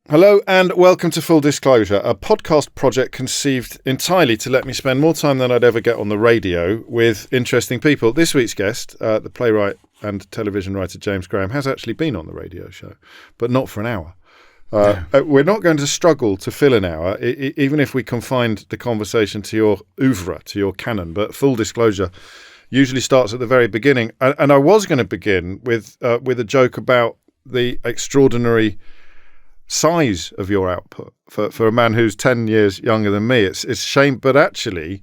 Hello and welcome to Full Disclosure, a podcast project conceived entirely to let me spend more time than I'd ever get on the radio with interesting people. This week's guest, the playwright and television writer James Graham, has actually been on the radio show, but not for an hour. We're not going to struggle to fill an hour, even if we confined the conversation to your oeuvre, to your canon. But Full Disclosure usually starts at the very beginning. And I was going to begin with a joke about the extraordinary size of your output for a man who's 10 years younger than me. It's a shame, but actually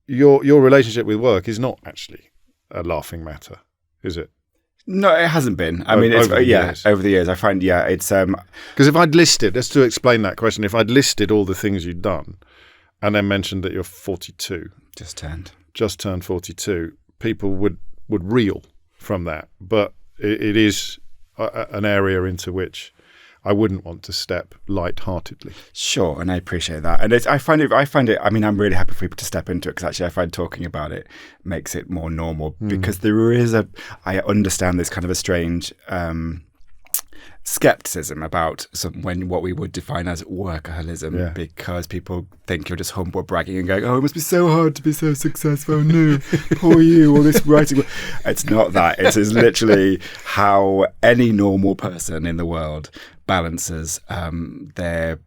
your relationship with work is not actually a laughing matter, is it? No, it hasn't been. I mean, it's, over the years, I find, it's... Because if I'd listed, just to explain that question, if I'd listed all the things you'd done and then mentioned that you're 42. Just turned 42, people would reel from that. But it is an area into which I wouldn't want to step lightheartedly. Sure, and I appreciate that. And I find it. I mean, I'm really happy for people to step into it because actually, I find talking about it makes it more normal. Because there is I understand this kind of a strange skepticism about what we would define as workaholism, because people think you're just humble bragging and going, "Oh, it must be so hard to be so successful." No, poor you, all this writing. It's not that. It is literally how any normal person in the world balances the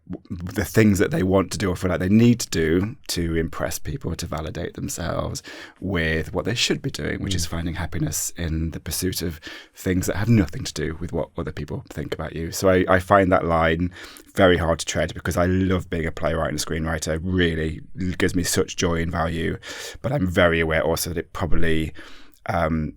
things that they want to do or feel like they need to do to impress people, to validate themselves, with what they should be doing, which is finding happiness in the pursuit of things that have nothing to do with what other people think about you. So I find that line very hard to tread because I love being a playwright and a screenwriter. It really gives me such joy and value, but I'm very aware also that it probably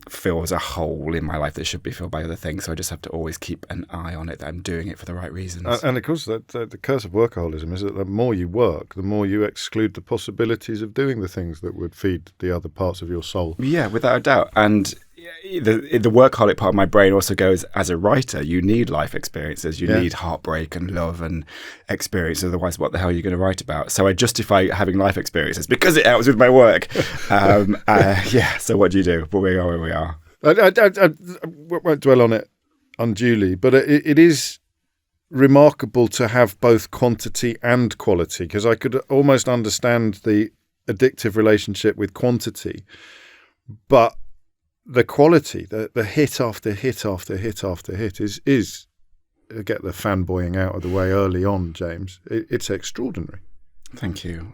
fills a hole in my life that should be filled by other things. So I just have to always keep an eye on it, that I'm doing it for the right reasons. And of course, the curse of workaholism is that the more you work, the more you exclude the possibilities of doing the things that would feed the other parts of your soul. Yeah, without a doubt. And the workaholic part of my brain also goes, as a writer, you need life experiences. You need heartbreak and love and experience. Otherwise, what the hell are you going to write about? So I justify having life experiences because it helps with my work. So what do you do? But we are where we are. I won't dwell on it unduly, but it is remarkable to have both quantity and quality, because I could almost understand the addictive relationship with quantity, but the quality, the hit after hit after hit after hit is get the fanboying out of the way early on, James. It's extraordinary. Thank you.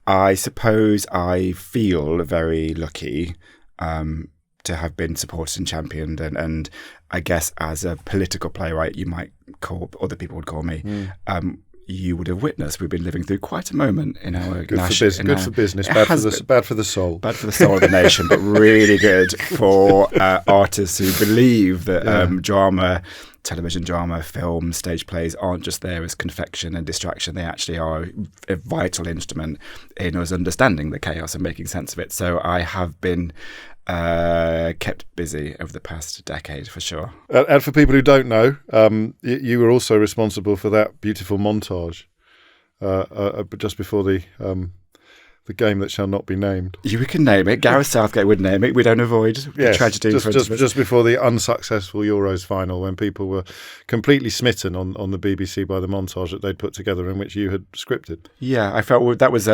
I suppose I feel very lucky to have been supported and championed, and I guess as a political playwright, you might call, other people would call me. You would have witnessed we've been living through quite a moment in our good for business, bad for the soul, bad for the soul of the nation, but really good for artists who believe that drama, television drama, film, stage plays aren't just there as confection and distraction. They actually are a vital instrument in us understanding the chaos and making sense of it. So I have been kept busy over the past decade, for sure. And for people who don't know, you were also responsible for that beautiful montage just before the game that shall not be named. We can name it. Gareth Southgate would name it. We don't avoid tragedy. Just before the unsuccessful Euros final, when people were completely smitten on the BBC by the montage that they'd put together, in which you had scripted. Yeah, I felt that was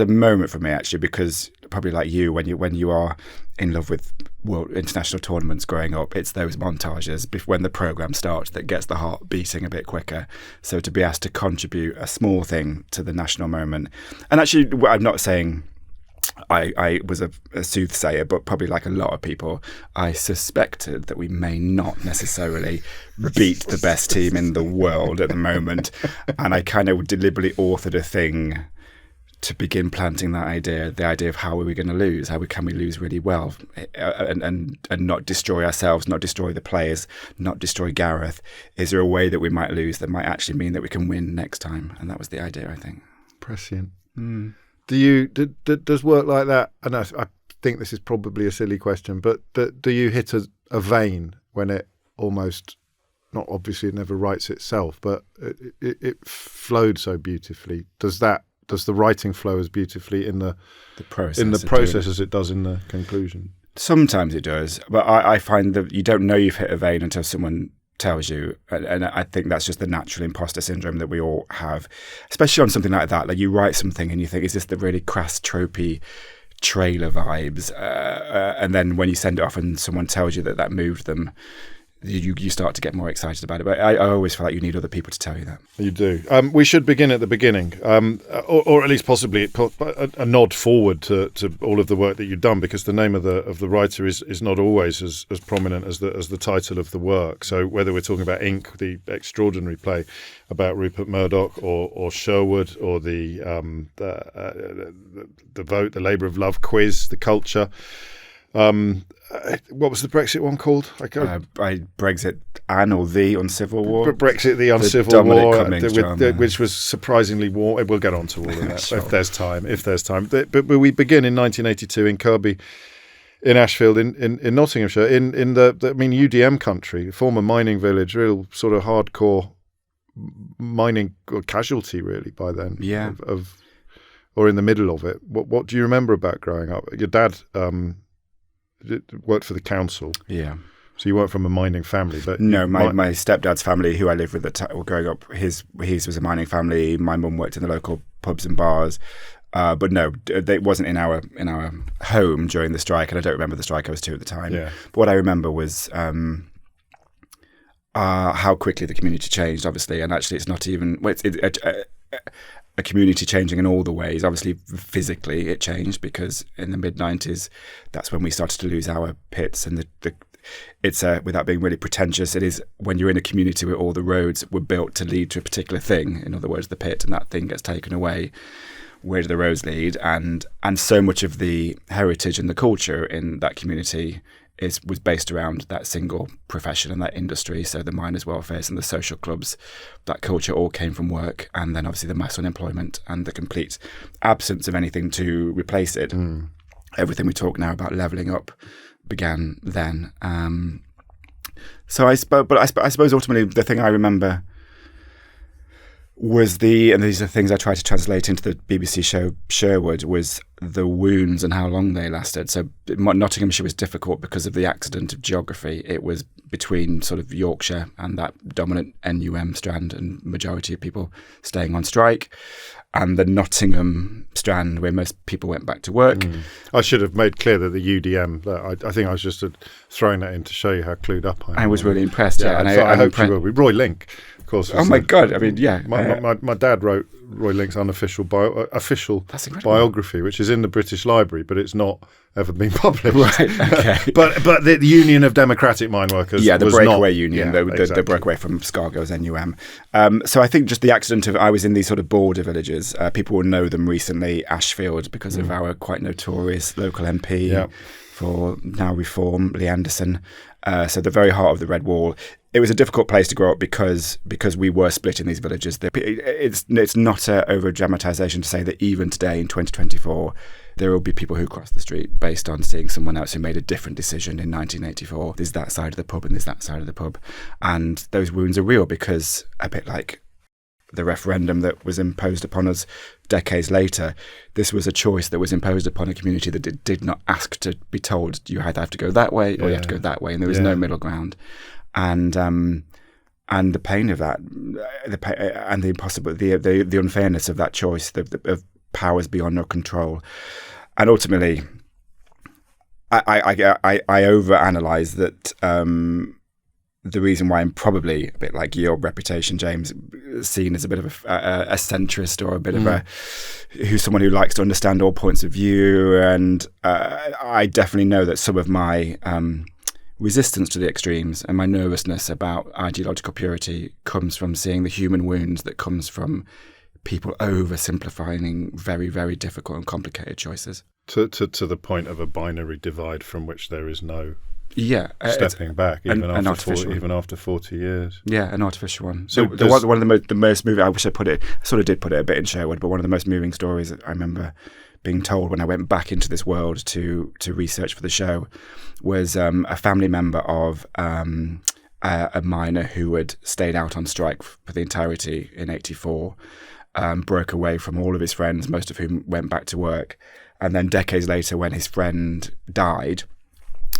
a moment for me, actually, because probably like you, when you are in love with world international tournaments growing up, it's those montages when the programme starts that gets the heart beating a bit quicker. So to be asked to contribute a small thing to the national moment, and actually I'm not saying I was a soothsayer, but probably like a lot of people, I suspected that we may not necessarily beat the best team in the world at the moment, and I kind of deliberately authored a thing to begin planting that idea, the idea of how are we going to lose? Can we lose really well and not destroy ourselves, not destroy the players, not destroy Gareth? Is there a way that we might lose that might actually mean that we can win next time? And that was the idea, I think. Prescient. Does work like that? And I think this is probably a silly question, but do you hit a vein when it almost, not obviously it never writes itself, but it flowed so beautifully? Does the writing flow as beautifully in the process as it does in the conclusion? Sometimes it does, but I find that you don't know you've hit a vein until someone tells you, and I think that's just the natural imposter syndrome that we all have, especially on something like that. Like, you write something and you think, is this the really crass, tropey trailer vibes? And then when you send it off and someone tells you that moved them, you start to get more excited about it. But I always feel like you need other people to tell you that. You do. We should begin at the beginning, or at least possibly a nod forward to all of the work that you've done, because the name of the writer is not always as prominent as the title of the work. So whether we're talking about Ink, the extraordinary play about Rupert Murdoch, or Sherwood, or the Vote, the Labour of Love quiz, the Culture. What was the Brexit one called? Brexit or the Uncivil War. Brexit, the Uncivil War, which was surprisingly warm. We'll get on to all of that sure. if there's time. But we begin in 1982 in Kirkby-In-Ashfield in Nottinghamshire, in the UDM country, former mining village, real sort of hardcore mining casualty really by then. Yeah. Or in the middle of it. What do you remember about growing up? Your dad worked for the council. Yeah. So you weren't from a mining family, but no, my stepdad's family, who I lived with growing up, his was a mining family. My mum worked in the local pubs and bars, but no, it wasn't in our home during the strike, and I don't remember the strike. I was 2 at the time. Yeah. But what I remember was how quickly the community changed. Obviously, and actually, it's not even a community changing in all the ways. Obviously, physically it changed, because in the mid-90s, that's when we started to lose our pits. And it's without being really pretentious, it is when you're in a community where all the roads were built to lead to a particular thing, in other words, the pit, and that thing gets taken away, where do the roads lead? And so much of the heritage and the culture in that community was based around that single profession and that industry. So the miners' welfares and the social clubs, that culture all came from work, and then obviously the mass unemployment and the complete absence of anything to replace it. Everything we talk now about levelling up began then. I suppose ultimately the thing I remember was and these are things I tried to translate into the BBC show Sherwood, was the wounds and how long they lasted. So Nottinghamshire was difficult because of the accident of geography. It was between sort of Yorkshire and that dominant NUM strand, and majority of people staying on strike, and the Nottingham strand where most people went back to work. I should have made clear that the UDM, I think I was just throwing that in to show you how clued up I am. I was really impressed, yeah. And I hope you will be. Roy Link, of course. Oh my God, I mean, yeah. My dad wrote Roy Link's unofficial official biography, which is in the British Library, but it's not ever been published. Right, okay. but the Union of Democratic Mine Workers, the was breakaway not, union, exactly. the breakaway from Scargo's NUM. So I think just the accident of, I was in these sort of border villages. People will know them recently, Ashfield, because of our quite notorious local MP for now Reform, Lee Anderson. So the very heart of the Red Wall. It was a difficult place to grow up because we were split in these villages. It's not an over-dramatisation to say that even today in 2024, there will be people who cross the street based on seeing someone else who made a different decision in 1984. There's that side of the pub and there's that side of the pub. And those wounds are real, because a bit like the referendum that was imposed upon us decades later, this was a choice that was imposed upon a community that did not ask to be told, you either have to go that way or you have to go that way, and there was no middle ground. And the pain of that, and the impossibility, the unfairness of that choice, of powers beyond our control, and ultimately, I overanalyze that. The reason why I'm probably a bit like your reputation, James, seen as a bit of a centrist, or a bit of someone who likes to understand all points of view, and I definitely know that some of my resistance to the extremes and my nervousness about ideological purity comes from seeing the human wounds that comes from people oversimplifying very, very difficult and complicated choices. To the point of a binary divide from which there is no stepping back, even after 40 years. Yeah, an artificial one. So one of the most moving, I wish I sort of did put it a bit in Sherwood, but one of the most moving stories that I remember being told when I went back into this world to research for the show was a family member of a miner who had stayed out on strike for the entirety in 84, broke away from all of his friends, most of whom went back to work. And then decades later, when his friend died,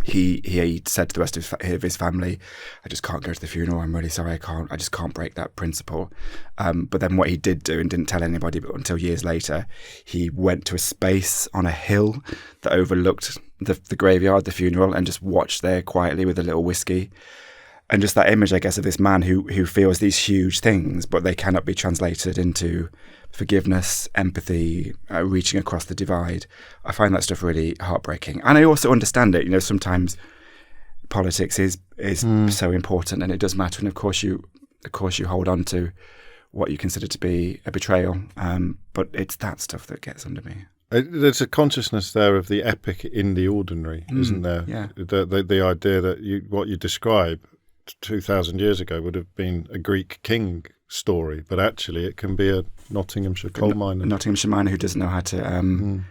he said to the rest of his family, I just can't go to the funeral. I'm really sorry. I just can't break that principle. But then what he did do, and didn't tell anybody but until years later, he went to a space on a hill that overlooked the graveyard, the funeral, and just watched there quietly with a little whiskey. And just that image, I guess, of this man who feels these huge things, but they cannot be translated into forgiveness, empathy, reaching across the divide. I find that stuff really heartbreaking. And I also understand it. Sometimes politics is so important, and it does matter. And of course you hold on to what you consider to be a betrayal. But it's that stuff that gets under me. There's a consciousness there of the epic in the ordinary, isn't there? Yeah. The idea that what you describe 2,000 years ago would have been a Greek king story, but actually it can be a Nottinghamshire coal miner. A Nottinghamshire miner who doesn't know how to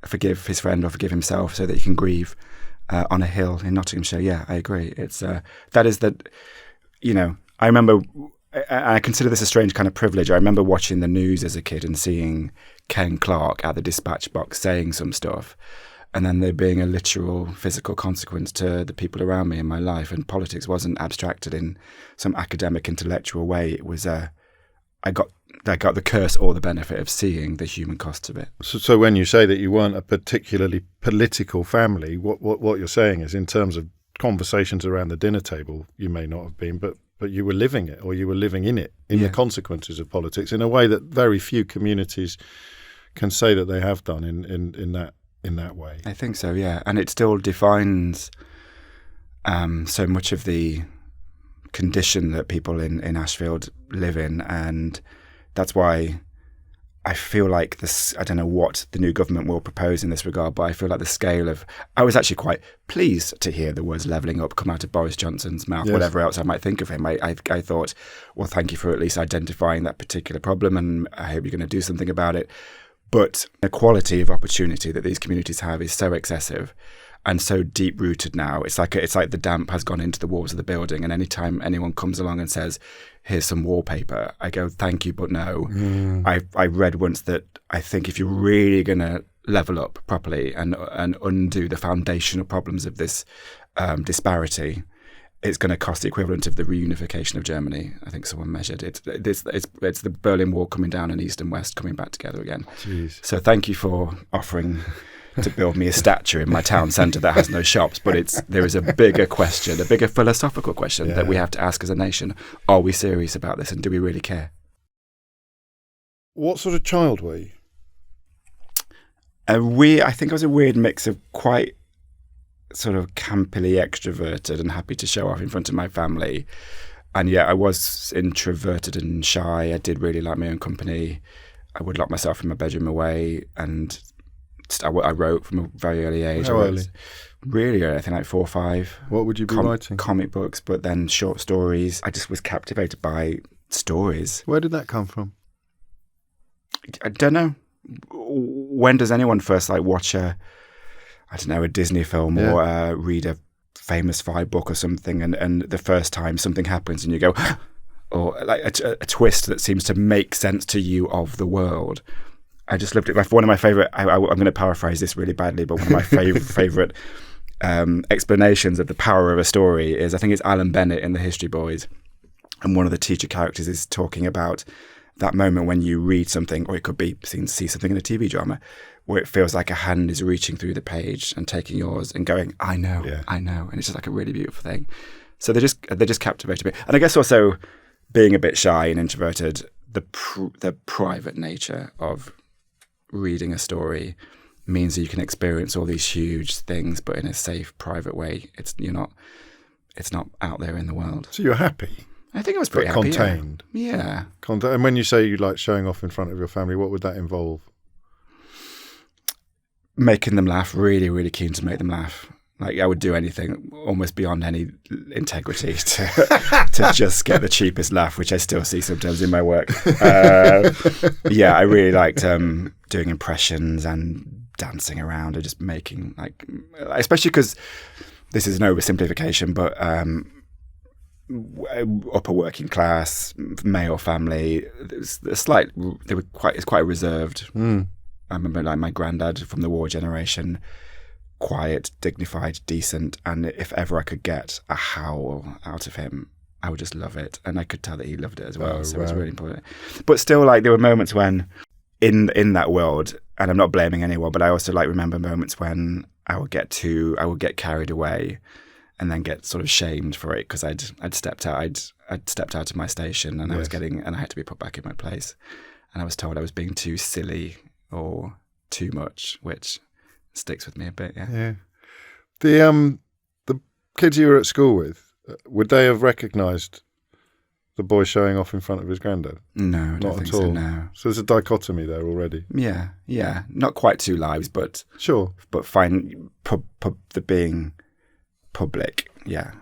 forgive his friend or forgive himself so that he can grieve on a hill in Nottinghamshire. Yeah, I agree. It's that is that, I remember, I consider this a strange kind of privilege. I remember watching the news as a kid and seeing Ken Clarke at the dispatch box saying some stuff, and then there being a literal physical consequence to the people around me in my life. And politics wasn't abstracted in some academic, intellectual way. It was I got the curse or the benefit of seeing the human costs of it. So when you say that you weren't a particularly political family, what you're saying is, in terms of conversations around the dinner table, you may not have been, but you were living it, or you were living in it, in the consequences of politics, in a way that very few communities can say that they have done in that way. I think so, yeah. And it still defines so much of the condition that people in Ashfield live in. And that's why I feel like this, I don't know what the new government will propose in this regard, but I feel like the scale of, I was actually quite pleased to hear the words levelling up come out of Boris Johnson's mouth, whatever else I might think of him. I thought, well, thank you for at least identifying that particular problem, and I hope you're going to do something about it. But the quality of opportunity that these communities have is so excessive and so deep-rooted now. It's like the damp has gone into the walls of the building, and anytime anyone comes along and says, here's some wallpaper, I go, thank you, but no. I read once that I think if you're really going to level up properly and undo the foundational problems of this disparity, it's going to cost the equivalent of the reunification of Germany. I think someone measured it. It's the Berlin Wall coming down and East and West coming back together again. Jeez. So thank you for offering to build me a statue in my town centre that has no shops. But there is a bigger question, a bigger philosophical question that we have to ask as a nation. Are we serious about this, and do we really care? What sort of child were you? I think I was a weird mix of quite sort of campily extroverted and happy to show off in front of my family, and yet I was introverted and shy. I did really like my own company. I would lock myself in my bedroom away, and I wrote from a very early age. How early? Really early, I think like 4 or 5. What would you be writing? Comic books, but then short stories. I just was captivated by stories. Where did that come from? I don't know. When does anyone first watch a Disney film or read a famous Fry book or something, and the first time something happens and you go, or like a twist that seems to make sense to you of the world. I just loved it. One of my favourite, I'm going to paraphrase this really badly, but one of my favourite explanations of the power of a story is, I think it's Alan Bennett in The History Boys, and one of the teacher characters is talking about that moment when you read something, or it could be see something in a TV drama, where it feels like a hand is reaching through the page and taking yours and going, I know, and it's just like a really beautiful thing. So they just captivated me, and I guess also being a bit shy and introverted, the private nature of reading a story means that you can experience all these huge things, but in a safe, private way. It's not out there in the world. So you're happy. I think I was pretty happy. Contained. Yeah. And when you say you like showing off in front of your family, what would that involve? Making them laugh. Really, really keen to make them laugh. Like, I would do anything almost beyond any integrity to just get the cheapest laugh, which I still see sometimes in my work. Yeah, I really liked doing impressions and dancing around and just making, especially because this is an oversimplification, but upper working class, male family, it's quite reserved. I remember my granddad from the war generation, quiet, dignified, decent, and if ever I could get a howl out of him, I would just love it. And I could tell that he loved it as well. So it was really important. But still, like, there were moments when in that world, and I'm not blaming anyone, but I also like remember moments when I would get carried away and then get sort of shamed for it because I'd stepped out of my station and I had to be put back in my place. And I was told I was being too silly or too much, which sticks with me a bit. Yeah. The kids you were at school with, would they have recognised the boy showing off in front of his granddad? No, I don't think so, no. So there's a dichotomy there already. Yeah. Not quite two lives, but sure. But fine, the being public. Yeah.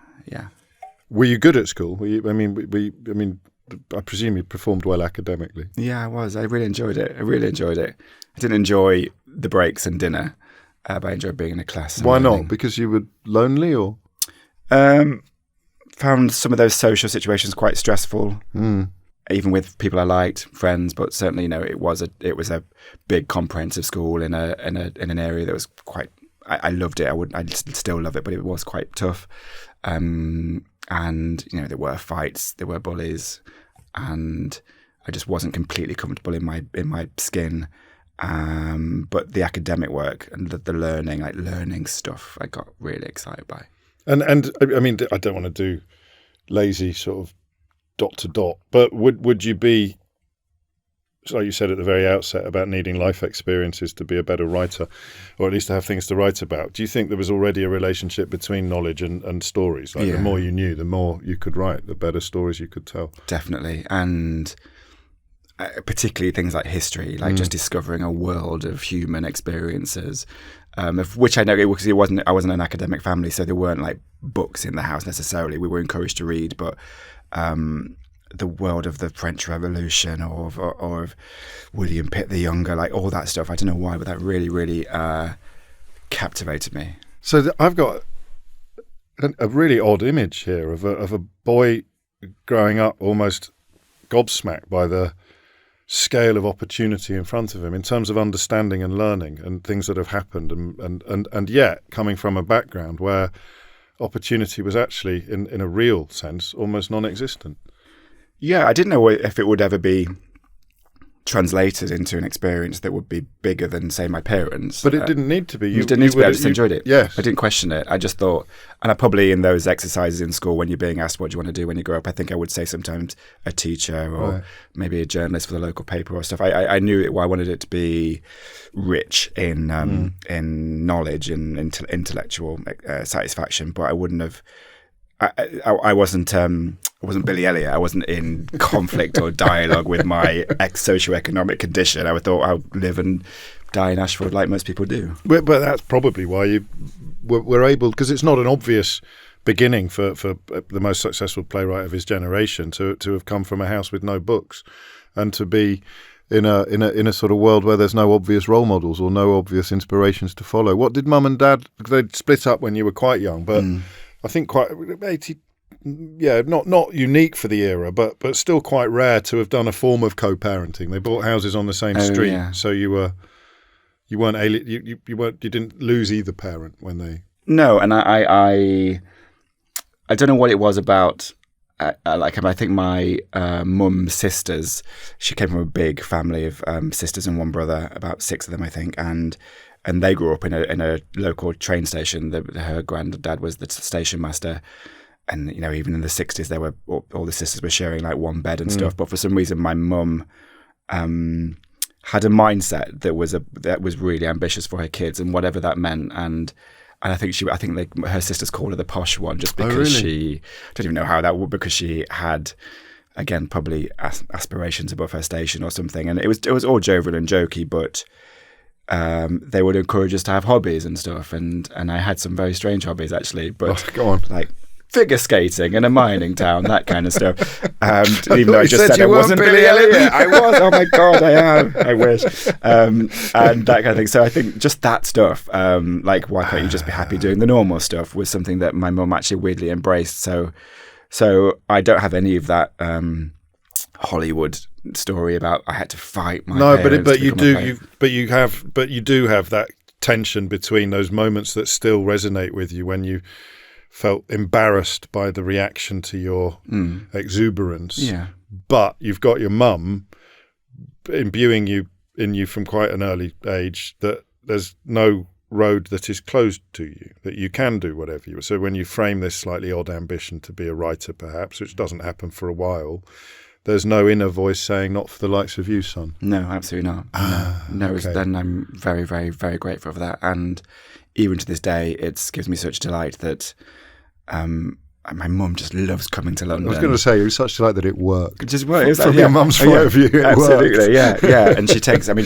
Were you good at school? I presume you performed well academically. Yeah, I was. I really enjoyed it. I didn't enjoy the breaks and dinner, but I enjoyed being in a class. Why not? Because you were lonely, or? Found some of those social situations quite stressful, even with people I liked, friends. But certainly, it was a big comprehensive school in an area that was quite. I loved it. I still love it, but it was quite tough. And there were fights, there were bullies, and I just wasn't completely comfortable in my skin. But the academic work and the learning stuff, I got really excited by. And I mean, I don't want to do lazy sort of dot to dot, but would you be, like you said at the very outset, about needing life experiences to be a better writer, or at least to have things to write about? Do you think there was already a relationship between knowledge and stories? The more you knew, the more you could write, the better stories you could tell. Definitely. And particularly things like history, just discovering a world of human experiences, of which I know because I wasn't an academic family, so there weren't like books in the house necessarily. We were encouraged to read, but the world of the French Revolution or of William Pitt the Younger, like all that stuff. I don't know why, but that really, really captivated me. So I've got a really odd image here of a boy growing up almost gobsmacked by the scale of opportunity in front of him in terms of understanding and learning and things that have happened, and yet coming from a background where opportunity was actually, in a real sense, almost non-existent. Yeah, I didn't know if it would ever be translated into an experience that would be bigger than, say, my parents. But it didn't need to be. It didn't need to be. I just enjoyed it. Yes. I didn't question it. I just thought, and I probably in those exercises in school when you're being asked what do you want to do when you grow up, I think I would say sometimes a teacher or maybe a journalist for the local paper or stuff. I knew I wanted it to be rich in knowledge and intellectual satisfaction, but I wouldn't have. I wasn't Billy Elliot. I wasn't in conflict or dialogue with my socioeconomic condition. I thought I would live and die in Ashford like most people do. But that's probably why you were able, because it's not an obvious beginning for the most successful playwright of his generation to have come from a house with no books and to be in a sort of world where there's no obvious role models or no obvious inspirations to follow. What did mum and dad? They'd split up when you were quite young, but. I think quite not unique for the era, but still quite rare to have done a form of co-parenting. They bought houses on the same street, so you didn't lose either parent when they. No, and I don't know what it was about. I think my mum's sisters. She came from a big family of sisters and one brother, about 6 of them, I think, and they grew up in a local train station. Her granddad was the station master, and even in the 60s, they were all the sisters were sharing like one bed and stuff. But for some reason, my mum had a mindset that was really ambitious for her kids, and whatever that meant. And I think her sisters called her the posh one, just because she I don't even know how that would, because she had. Again, probably aspirations above her station or something, and it was all jovial and jokey, but. They would encourage us to have hobbies and stuff, and I had some very strange hobbies actually. But go on, like figure skating in a mining town, that kind of stuff. Even though I just said I wasn't Billy Elliot, I was. Oh my God, I am. I wish. And that kind of thing. So I think just that stuff, like why can't you just be happy doing the normal stuff, was something that my mum actually weirdly embraced. So I don't have any of that. Hollywood story about I had to fight my parents. But you do have that tension between those moments that still resonate with you when you felt embarrassed by the reaction to your exuberance. Yeah. But you've got your mum imbuing in you from quite an early age that there's no road that is closed to you, that you can do whatever you. So when you frame this slightly odd ambition to be a writer, perhaps, which doesn't happen for a while, there's no inner voice saying, not for the likes of you, son. No, absolutely not. No. Okay. Then I'm very, very, very grateful for that. And even to this day, it gives me such delight that my mum just loves coming to London. I was going to say, it was such delight that it worked. Just worked. From your mum's point of view, it absolutely, worked. yeah. And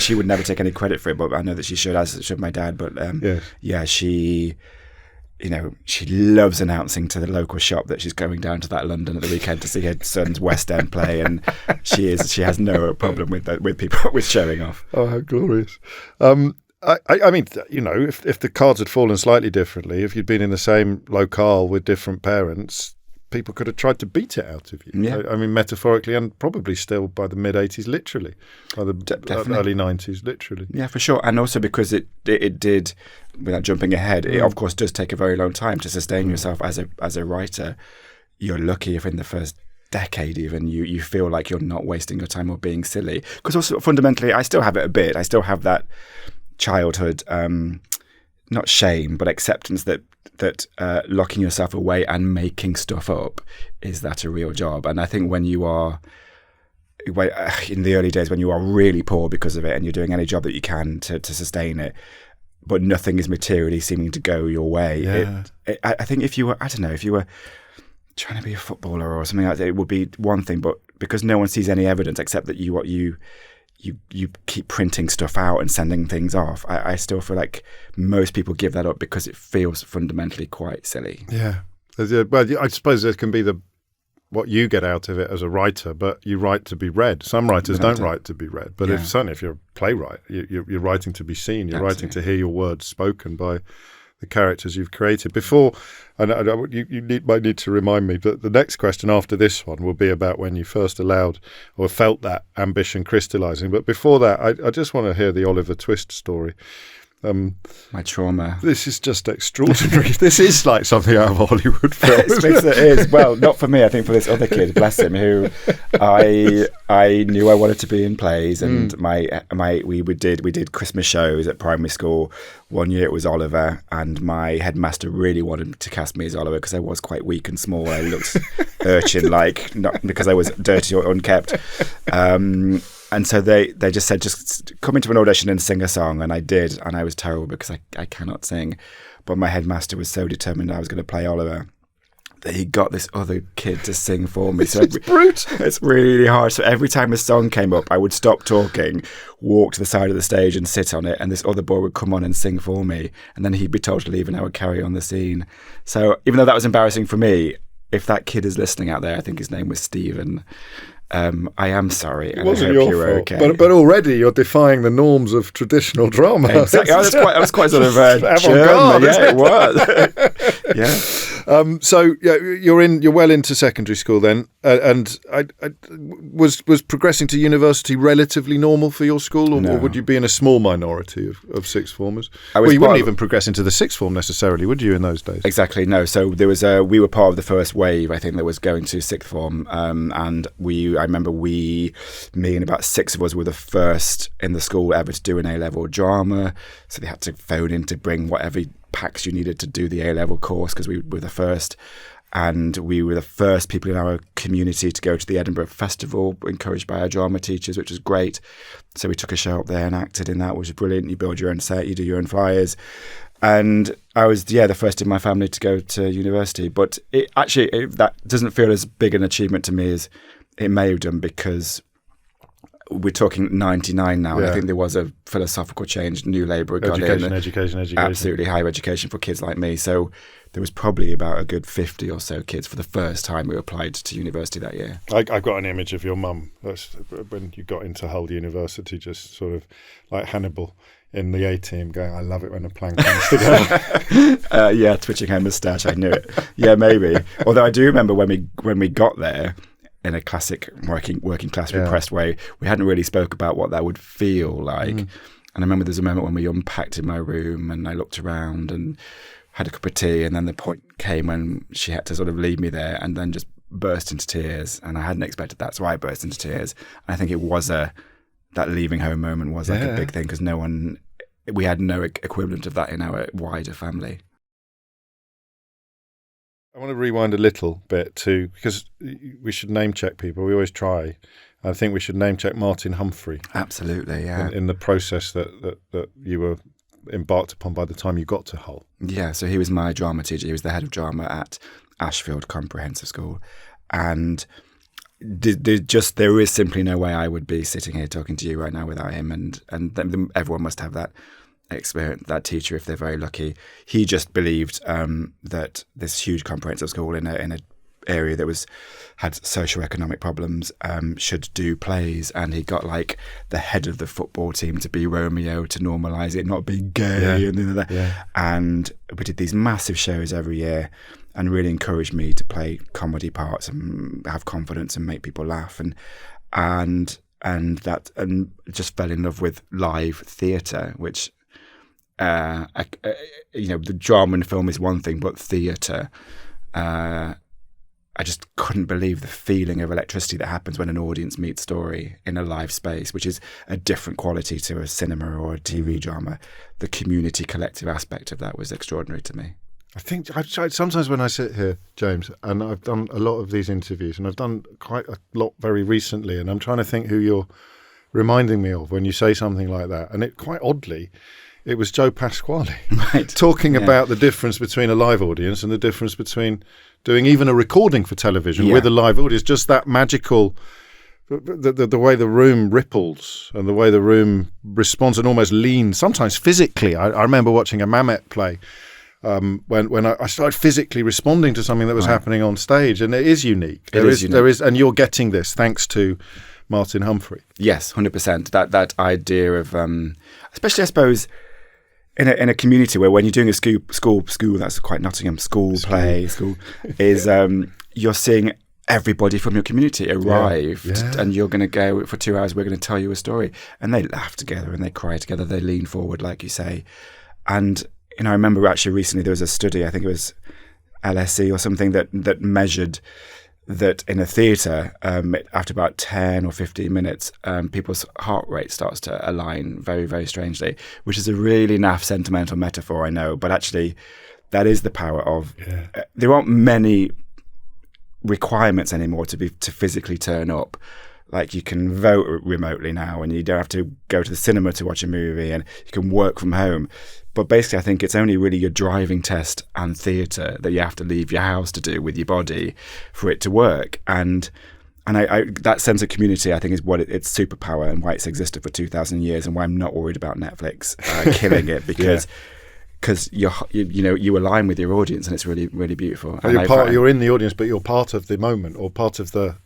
she would never take any credit for it, but I know that she should, as should my dad. But she loves announcing to the local shop that she's going down to that London at the weekend to see her son's West End play, and she has no problem with people with showing off. Oh, how glorious! I mean, if the cards had fallen slightly differently, if you'd been in the same locale with different parents, people could have tried to beat it out of you. Yeah. I mean, metaphorically and probably still by the mid-'80s, literally. By the early 90s, literally. Yeah, for sure. And also because it did, without jumping ahead, it of course does take a very long time to sustain yourself as a writer. You're lucky if in the first decade even you feel like you're not wasting your time or being silly. Because also fundamentally, I still have it a bit. I still have that childhood, not shame, but acceptance that locking yourself away and making stuff up, is that a real job? And I think when you are, in the early days, when you are really poor because of it and you're doing any job that you can to sustain it, but nothing is materially seeming to go your way, I think if you were trying to be a footballer or something like that, it would be one thing, but because no one sees any evidence except that you keep printing stuff out and sending things off, I still feel like most people give that up because it feels fundamentally quite silly. Yeah. Well, I suppose there can be what you get out of it as a writer, but you write to be read. Some writers don't write to be read, but certainly if you're a playwright, you're writing to be seen. You're writing to hear your words spoken by the characters you've created. Before, and you might need to remind me, but the next question after this one will be about when you first allowed or felt that ambition crystallising. But before that, I just want to hear the Oliver Twist story. My trauma. This is just extraordinary. This is like something out of a Hollywood film. It is. Well, not for me. I think for this other kid, bless him, who I knew I wanted to be in plays, and we did Christmas shows at primary school. One year it was Oliver, and my headmaster really wanted to cast me as Oliver because I was quite weak and small. I looked urchin-like, not because I was dirty or unkept. And so they just said, just come into an audition and sing a song. And I did. And I was terrible because I cannot sing. But my headmaster was so determined I was going to play Oliver that he got this other kid to sing for me. So it's brutal. It's really hard. So every time a song came up, I would stop talking, walk to the side of the stage and sit on it. And this other boy would come on and sing for me. And then he'd be told to leave and I would carry on the scene. So even though that was embarrassing for me, if that kid is listening out there, I think his name was Stephen, I am sorry, and I hope you're okay. But already you're defying the norms of traditional drama. Exactly. I was quite sort of avant-garde. Yeah, it was. Yeah. So you're well into secondary school then, and was progressing to university relatively normal for your school, or would you be in a small minority of sixth formers? Well, you wouldn't even progress into the sixth form necessarily, would you, in those days? Exactly. No. So there was we were part of the first wave, I think, that was going to sixth form, and I remember me and about six of us were the first in the school ever to do an A-level drama. So they had to phone in to bring whatever packs you needed to do the A-level course because we were the first. And we were the first people in our community to go to the Edinburgh Festival, encouraged by our drama teachers, which was great. So we took a show up there and acted in that, which was brilliant. You build your own set, you do your own flyers. And I was, the first in my family to go to university. But that doesn't feel as big an achievement to me as it may have done, because we're talking 99 now. And I think there was a philosophical change. New Labour got in. Education. Absolutely, higher education for kids like me. So there was probably about a good 50 or so kids for the first time who applied to university that year. I've got an image of your mum when you got into Hull University, just sort of like Hannibal in the A-Team going, I love it when a plan comes together. Twitching her moustache, I knew it. Yeah, maybe. Although I do remember when we got there, in a classic working class repressed way, we hadn't really spoke about what that would feel like. And I remember there's a moment when we unpacked in my room and I looked around and had a cup of tea, and then the point came when she had to sort of leave me there and then just burst into tears. And I hadn't expected that, so I burst into tears. And I think it was that leaving home moment was like a big thing, because we had no equivalent of that in our wider family. I want to rewind a little bit too, because we should name check people. We always try. I think we should name check Martin Humphrey. Absolutely, yeah. In the process that you were embarked upon by the time you got to Hull. Yeah, so he was my drama teacher. He was the head of drama at Ashfield Comprehensive School. And there is simply no way I would be sitting here talking to you right now without him. And everyone must have that experience, that teacher, if they're very lucky. He just believed that this huge comprehensive school in a area that had socioeconomic problems should do plays, and he got like the head of the football team to be Romeo to normalise it not being gay and things like that. Yeah. And we did these massive shows every year, and really encouraged me to play comedy parts and have confidence and make people laugh, and just fell in love with live theatre, which the drama and film is one thing, but theatre. I just couldn't believe the feeling of electricity that happens when an audience meets story in a live space, which is a different quality to a cinema or a TV drama. The community collective aspect of that was extraordinary to me. I think sometimes when I sit here, James, and I've done a lot of these interviews, and I've done quite a lot very recently, and I'm trying to think who you're reminding me of when you say something like that. And it quite oddly, it was Joe Pasquale talking about the difference between a live audience and the difference between doing even a recording for television with a live audience. Just that magical, the way the room ripples and the way the room responds and almost leans, sometimes physically. I remember watching a Mamet play when I started physically responding to something that was happening on stage, and it is unique. There is, and you're getting this thanks to Martin Humphrey. Yes, 100%. That idea of, especially I suppose, in a community where when you're doing a school that's quite Nottingham school is you're seeing everybody from your community arrive, and you're going to go for 2 hours. We're going to tell you a story, and they laugh together and they cry together. They lean forward, like you say, and I remember actually recently there was a study. I think it was LSE or something that measured that in a theatre, after about 10 or 15 minutes, people's heart rate starts to align very, very strangely, which is a really naff sentimental metaphor, I know, but actually that is the power of... there aren't many requirements anymore to physically turn up. Like, you can vote remotely now, and you don't have to go to the cinema to watch a movie, and you can work from home. But basically, I think it's only really your driving test and theatre that you have to leave your house to do with your body for it to work. And I that sense of community, I think, is what its superpower and why it's existed for 2,000 years, and why I'm not worried about Netflix killing it, because you align with your audience, and it's really, really beautiful. And you're in the audience, but you're part of the moment or part of the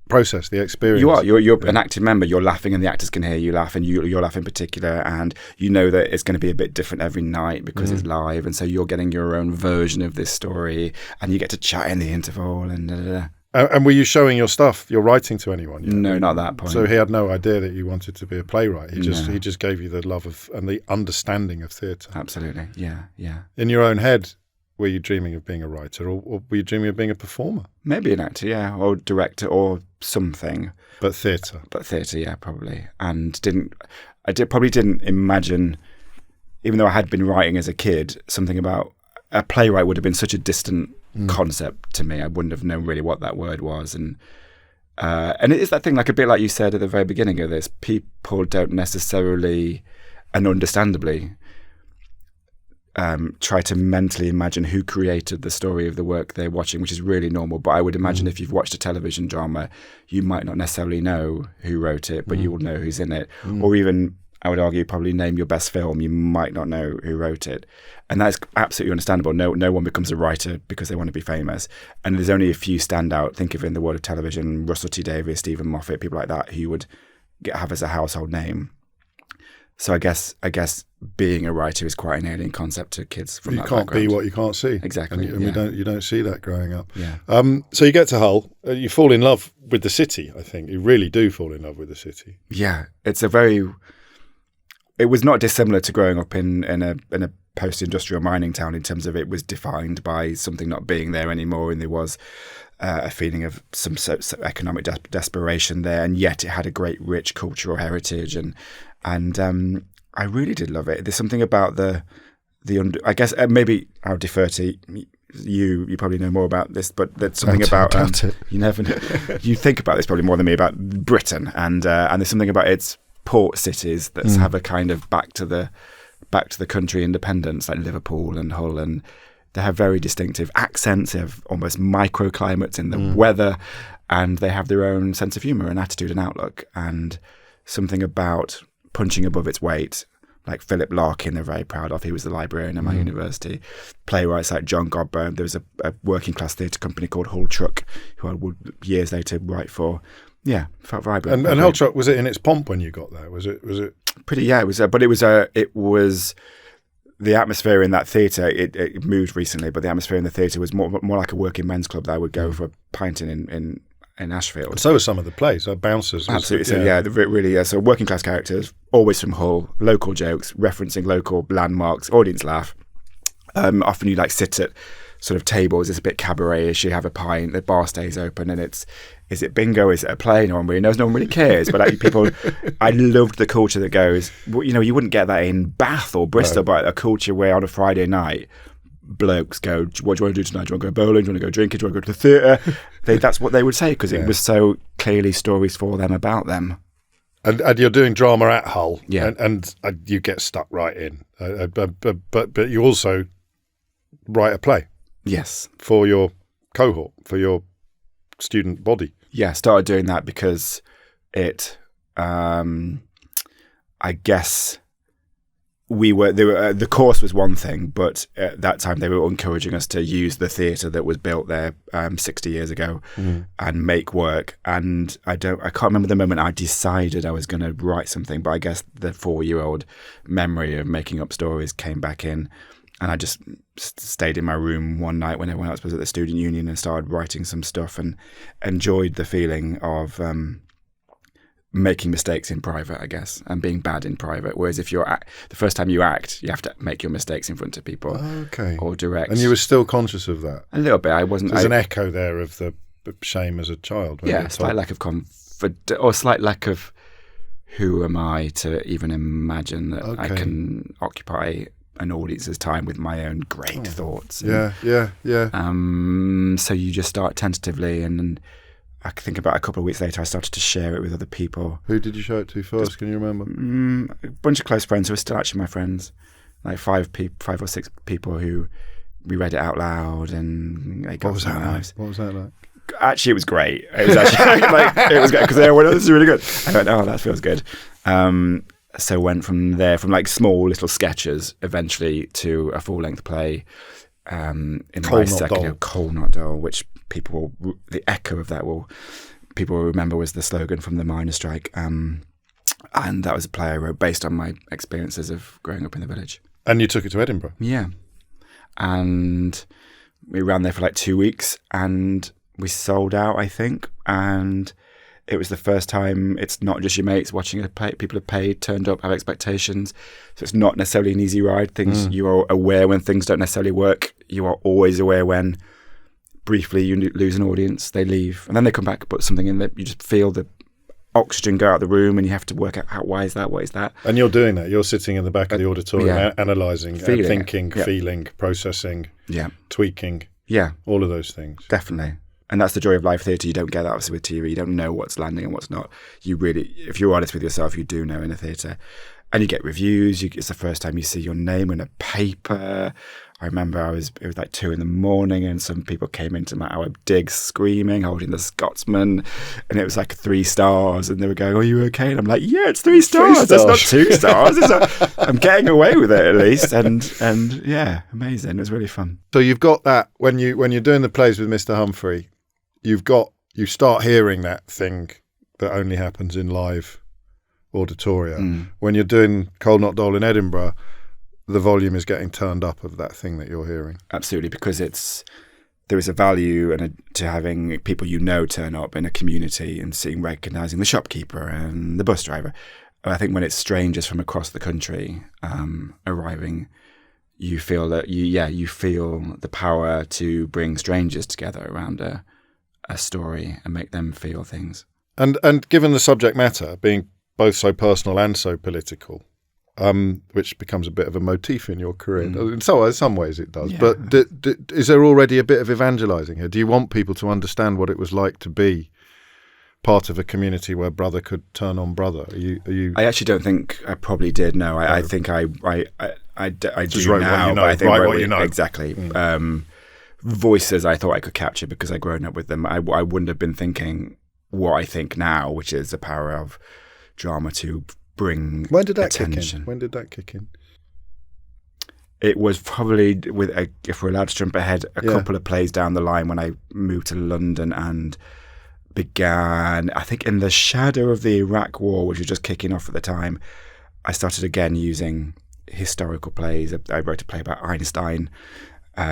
process, the experience. You are. You're an active member. You're laughing, and the actors can hear you laugh, and you're laughing in particular, and you know that it's going to be a bit different every night because it's live, and so you're getting your own version of this story, and you get to chat in the interval, and And were you showing your stuff, your writing, to anyone? No, not at that point. So he had no idea that you wanted to be a playwright. He just gave you the love of and the understanding of theatre. Absolutely, yeah. In your own head, were you dreaming of being a writer, or were you dreaming of being a performer? Maybe an actor, yeah, or director, or something. But theatre. Yeah, probably. And probably didn't imagine, even though I had been writing as a kid, something about a playwright would have been such a distant concept to me. I wouldn't have known really what that word was. And it is that thing, like a bit like you said at the very beginning of this, people don't necessarily, and understandably, try to mentally imagine who created the story of the work they're watching, which is really normal. But I would imagine if you've watched a television drama, you might not necessarily know who wrote it, but you will know who's in it. Or even, I would argue, probably name your best film, you might not know who wrote it. And that's absolutely understandable. No one becomes a writer because they want to be famous. And there's only a few standout, think of it in the world of television, Russell T Davies, Stephen Moffat, people like that, who you would have as a household name. So I guess being a writer is quite an alien concept to kids from that background. You can't be what you can't see. Exactly. And you don't see that growing up. Yeah. So you get to Hull, you fall in love with the city, I think. You really do fall in love with the city. Yeah. It's it was not dissimilar to growing up in a post-industrial mining town in terms of it was defined by something not being there anymore, and there was a feeling of some economic desperation there, and yet it had a great rich cultural heritage, and I really did love it. There's something about I guess maybe I'll defer to you. You probably know more about this, but there's something about it. You never know. You think about this probably more than me about Britain, and there's something about its port cities that have a kind of back to the country independence, like Liverpool and Hull, and they have very distinctive accents. They have almost microclimates in the weather, and they have their own sense of humour and attitude and outlook, and something about punching above its weight. Like Philip Larkin, they're very proud of. He was the librarian at my university. Playwrights like John Godber. There was a working class theatre company called Hull Truck, who I would years later write for. Yeah, felt vibrant. And Hull Truck, was it in its pomp when you got there? Was it pretty? Yeah, it was. But it was the atmosphere in that theatre. It moved recently, but the atmosphere in the theatre was more like a working men's club that I would go for a pint in Ashfield. And so were some of the plays, bouncers. Absolutely. So really. So working class characters, always from Hull, local jokes, referencing local landmarks, audience laugh. Often you sit at sort of tables, it's a bit cabaret-ish, you have a pint, the bar stays open, and is it bingo, is it a play? No one really knows, no one really cares. But I loved the culture that goes, you wouldn't get that in Bath or Bristol, but a culture where on a Friday night, blokes go, what do you want to do tonight? Do you want to go bowling? Do you want to go drinking? Do you want to go to the theatre? That's what they would say, because it was so clearly stories for them about them. And you're doing drama at Hull, and you get stuck right in. But you also write a play. Yes. For your cohort, for your student body. Yeah, started doing that because it, I guess... the course was one thing, but at that time they were encouraging us to use the theatre that was built there 60 years ago and make work. And I can't remember the moment I decided I was going to write something, but I guess the 4-year-old memory of making up stories came back in, and I just stayed in my room one night when everyone else was at the student union and started writing some stuff, and enjoyed the feeling of making mistakes in private, I guess, and being bad in private. Whereas if you're the first time you act, you have to make your mistakes in front of people, or direct. And you were still conscious of that a little bit. I wasn't. There's an echo there of the shame as a child. Yeah, slight lack of confidence, or slight lack of who am I to even imagine that I can occupy an audience's time with my own great thoughts. And, yeah. So you just start tentatively, and I think about a couple of weeks later, I started to share it with other people. Who did you show it to first? Can you remember? A bunch of close friends who are still actually my friends, like 5 or 6 people who we read it out loud, and they got What was that like? Actually, it was great. It was actually it was good because they went, "Oh, this is really good." I went, "Oh, that feels good." So went from there, from small little sketches, eventually to a full-length play. In my second year, Coal Not Dull, which the echo of that people will remember was the slogan from the miners' strike. And that was a play I wrote based on my experiences of growing up in the village. And you took it to Edinburgh? Yeah. And we ran there for 2 weeks, and we sold out, I think. And it was the first time it's not just your mates watching a play. People have paid, turned up, have expectations. So it's not necessarily an easy ride. You are aware when things don't necessarily work. You are always aware when briefly you lose an audience, they leave, and then they come back, put something in that you just feel the oxygen go out of the room, and you have to work out why is that, what is that. And you're doing that. You're sitting in the back of the auditorium, analysing, thinking, yeah. feeling, processing, yeah, tweaking, yeah, all of those things. Definitely. And that's the joy of live theatre. You don't get that obviously with TV. You don't know what's landing and what's not. You really, if you're honest with yourself, you do know in a theatre. And you get reviews. It's the first time you see your name in a paper. I remember it was 2 a.m, and some people came into our digs screaming, holding the Scotsman, and it was 3 stars, and they were going, "Are you okay?" And I'm like, "Yeah, it's 3 stars. That's not 2 stars. I'm getting away with it at least." And yeah, amazing. It was really fun. So you've got that when you're doing the plays with Mr. Humphrey, you start hearing that thing that only happens in live auditoria. When you're doing Coal Not Dull in Edinburgh, the volume is getting turned up of that thing that you're hearing. Absolutely, because there is a value to having people turn up in a community and recognising the shopkeeper and the bus driver. I think when it's strangers from across the country arriving, you feel that you feel the power to bring strangers together around a story and make them feel things. And given the subject matter being both so personal and so political, which becomes a bit of a motif in your career. In some ways it does. Yeah. But is there already a bit of evangelising here? Do you want people to understand what it was like to be part of a community where brother could turn on brother? Are you? I actually don't think I probably did. No, I think I just do write now. What you know, but I think write what you know. Exactly. Voices I thought I could capture because I grown up with them. I wouldn't have been thinking what I think now, which is the power of drama to bring When did that attention. kick in? When did that kick in? It was probably, if we're allowed to jump ahead, a couple of plays down the line when I moved to London and began, I think in the shadow of the Iraq War, which was just kicking off at the time, I started again using historical plays. I wrote a play about Einstein,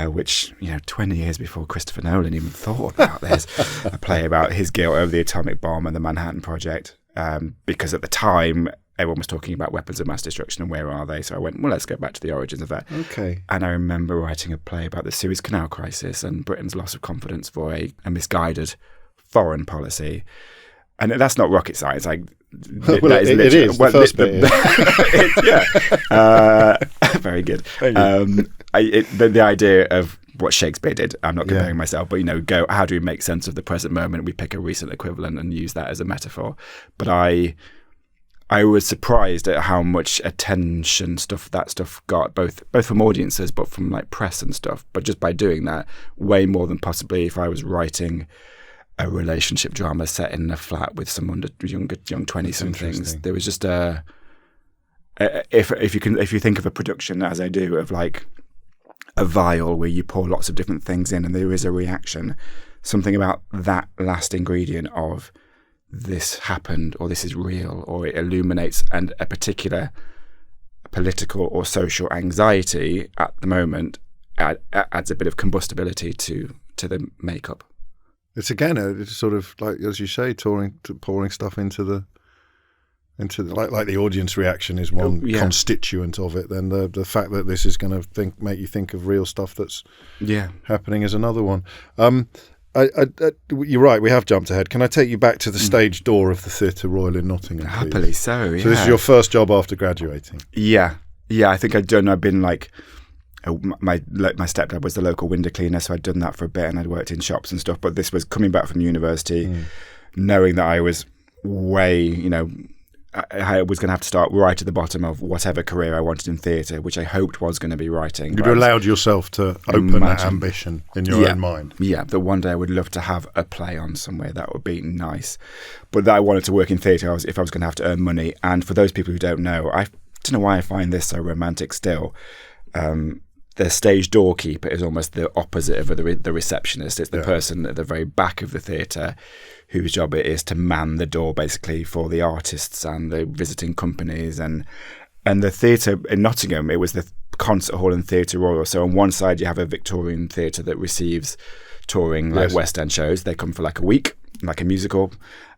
which, 20 years before Christopher Nolan even thought about this, a play about his guilt over the atomic bomb and the Manhattan Project, because at the time, everyone was talking about weapons of mass destruction and where are they? So I went, well, let's go back to the origins of that. Okay. And I remember writing a play about the Suez Canal crisis and Britain's loss of confidence for a misguided foreign policy. And that's not rocket science. It is. Well, the first bit is. Very good. The idea of what Shakespeare did, I'm not comparing myself, but how do we make sense of the present moment? We pick a recent equivalent and use that as a metaphor. But I was surprised at how much attention that stuff got, both from audiences, but from like press and stuff. But just by doing that, way more than possibly if I was writing a relationship drama set in a flat with some young 20-somethings. There was just if you think of a production as I do of like a vial where you pour lots of different things in and there is a reaction, something about that last ingredient of this happened or this is real or it illuminates and a particular political or social anxiety at the moment adds a bit of combustibility to the makeup. It's again, it's sort of like, as you say, pouring stuff into the like the audience reaction is one constituent of it. Then the fact that this is going to make you think of real stuff that's happening is another one. You're right. We have jumped ahead. Can I take you back to the stage door of the Theatre Royal in Nottingham? Happily so. Yeah. So this is your first job after graduating. Yeah. I think I've been like. My stepdad was the local window cleaner, so I'd done that for a bit and I'd worked in shops and stuff. But this was coming back from university, knowing that I was I was going to have to start right at the bottom of whatever career I wanted in theatre, which I hoped was going to be writing. You'd allowed yourself to open that ambition in your own mind. Yeah, that one day I would love to have a play on somewhere. That would be nice. But that I wanted to work in theatre if I was going to have to earn money. And for those people who don't know, I don't know why I find this so romantic still. The stage doorkeeper is almost the opposite of the receptionist. It's the person at the very back of the theatre whose job it is to man the door basically for the artists and the visiting companies. And the theatre in Nottingham, it was the Concert Hall and Theatre Royal. So on one side you have a Victorian theatre that receives touring like West End shows. They come for like a week, like a musical.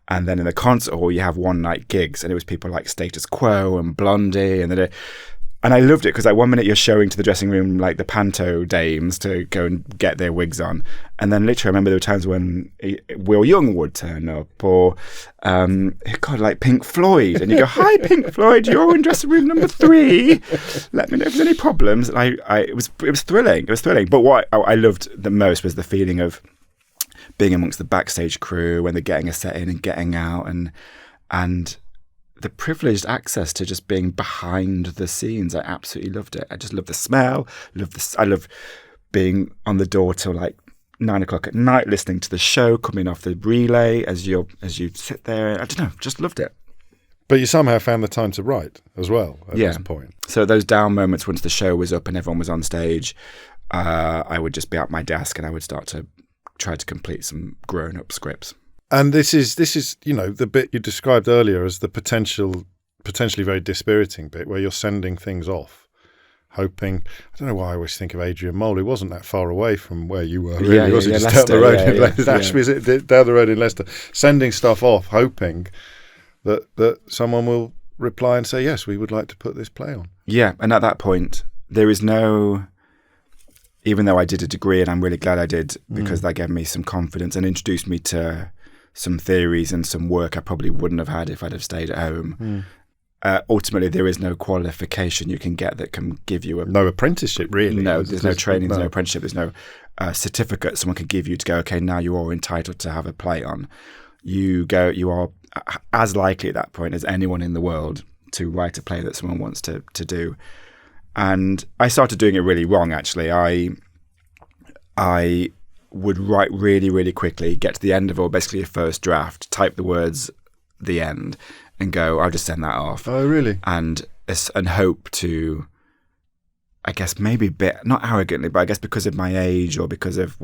And then in the Concert Hall you have one night gigs, and it was people like Status Quo and Blondie and I loved it because like 1 minute you're showing to the dressing room like the panto dames to go and get their wigs on, and then literally I remember there were times when Will Young would turn up or like Pink Floyd, and you go, "Hi Pink Floyd, you're in dressing room number 3. Let me know if there's any problems." And it was thrilling. It was thrilling. But what I loved the most was the feeling of being amongst the backstage crew when they're getting a set in and getting out, and the privileged access to just being behind the scenes. I absolutely loved it. I just love the smell. I love being on the door till like 9 o'clock at night, listening to the show coming off the relay as you sit there. I don't know, just loved it. But you somehow found the time to write as well at this point. So those down moments once the show was up and everyone was on stage, I would just be at my desk and I would start to try to complete some grown-up scripts. And this is the bit you described earlier as the potentially very dispiriting bit where you're sending things off, hoping. I don't know why I always think of Adrian Mole. He wasn't that far away from where you were. Really, was it? Just down the road in Leicester. Ashby, is it down the road in Leicester? Sending stuff off, hoping that someone will reply and say, yes, we would like to put this play on. Yeah, and at that point, there is no... Even though I did a degree, and I'm really glad I did, because that gave me some confidence and introduced me to some theories and some work I probably wouldn't have had if I'd have stayed at home. Ultimately, there is no qualification you can get that can give you no apprenticeship, really. No, there's no training, there's no apprenticeship, there's no certificate someone can give you to go, okay, now you're all entitled to have a play on. You are as likely at that point as anyone in the world to write a play that someone wants to do. And I started doing it really wrong, actually. I would write really, really quickly, get to the end of or basically a first draft, type the words, the end, and go, I'll just send that off. Oh, really? And hope to, I guess maybe a bit, not arrogantly, but I guess because of my age or because of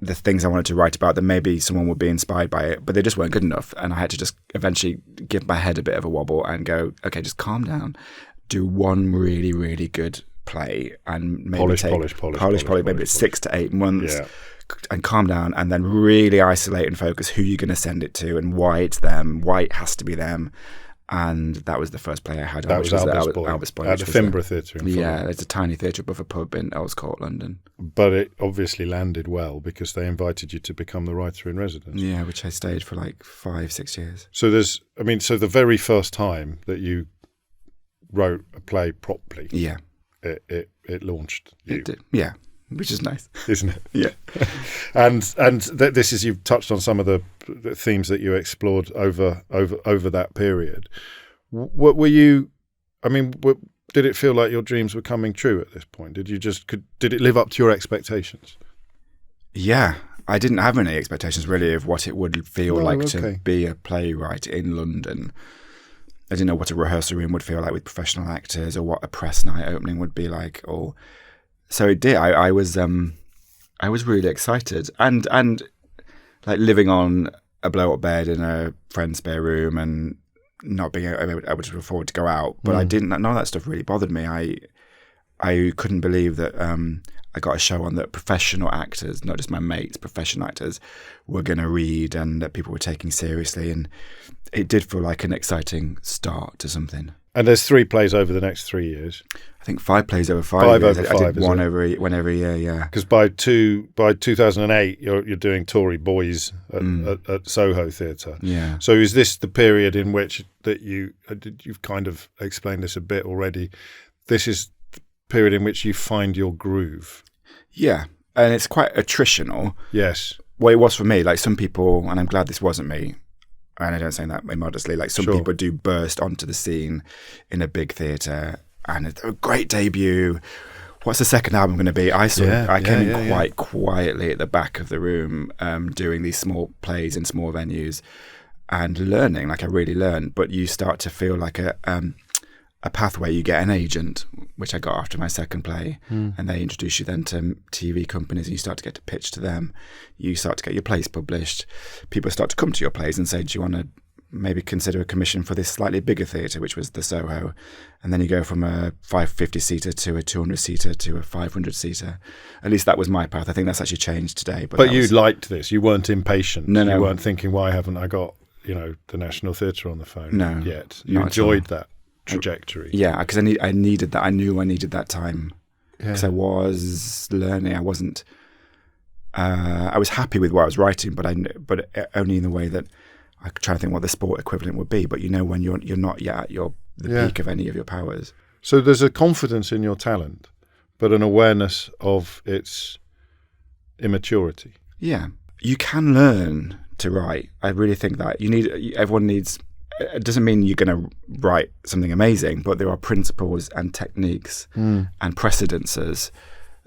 the things I wanted to write about, that maybe someone would be inspired by it, but they just weren't good enough. And I had to just eventually give my head a bit of a wobble and go, okay, just calm down. Do one really, really good play and maybe polish, maybe it's 6 to 8 months, and calm down, and then really isolate and focus who you're going to send it to and why it's them, why it has to be them. And that was the first play I had. That was Albus Boy at the Fimbra Theatre in Fulham. Yeah, it's a tiny theatre above a pub in Earls Court, London. But it obviously landed well because they invited you to become the writer in residence. Yeah, which I stayed for like 5-6 years. So so the very first time that you wrote a play properly, it launched you. It did. Yeah, which is nice, isn't it? Yeah. and this is, you've touched on some of the themes that you explored over that period. What were you? I mean, did it feel like your dreams were coming true at this point? Did it live up to your expectations? Yeah, I didn't have any expectations really of what it would feel to be a playwright in London. I didn't know what a rehearsal room would feel like with professional actors, or what a press night opening would be like. So it did. I was really excited, and like living on a blow-up bed in a friend's spare room and not being able to afford to go out. But I didn't. None of that stuff really bothered me. I couldn't believe that I got a show on that professional actors, not just my mates, professional actors, were going to read, and that people were taking seriously. And it did feel like an exciting start to something. And there's 3 plays over the next 3 years. I think 5 plays over 5 years. Over 5, I did one every year, yeah. Because by 2008, you're doing Tory Boys at Soho Theatre. Yeah. So is this the period in which that you've kind of explained this a bit already? This is the period in which you find your groove. Yeah, and it's quite attritional. Yes. Well, it was for me. Like some people, and I'm glad this wasn't me, and I don't say that immodestly, like some people do burst onto the scene in a big theatre, and it's a great debut. What's the second album going to be? I came in quite quietly at the back of the room, doing these small plays in small venues and learning, like I really learned. But you start to feel like a pathway. You get an agent, which I got after my second play, and they introduce you then to TV companies, and you start to get to pitch to them. You start to get your plays published. People start to come to your plays and say, do you want to maybe consider a commission for this slightly bigger theatre, which was the Soho? And then you go from a 550-seater to a 200-seater to a 500-seater. At least that was my path. I think that's actually changed today. But you liked this. You weren't impatient. No. You weren't thinking, why haven't I got the National Theatre on the phone yet? You enjoyed that trajectory. Yeah, because I needed that. I knew I needed that time because I was learning. I wasn't. I was happy with what I was writing, but only in the way that I could try to think what the sport equivalent would be. But when you're not yet at the peak of any of your powers. So there's a confidence in your talent, but an awareness of its immaturity. Yeah, you can learn to write. I really think that everyone needs. It doesn't mean you're going to write something amazing, but there are principles and techniques and precedences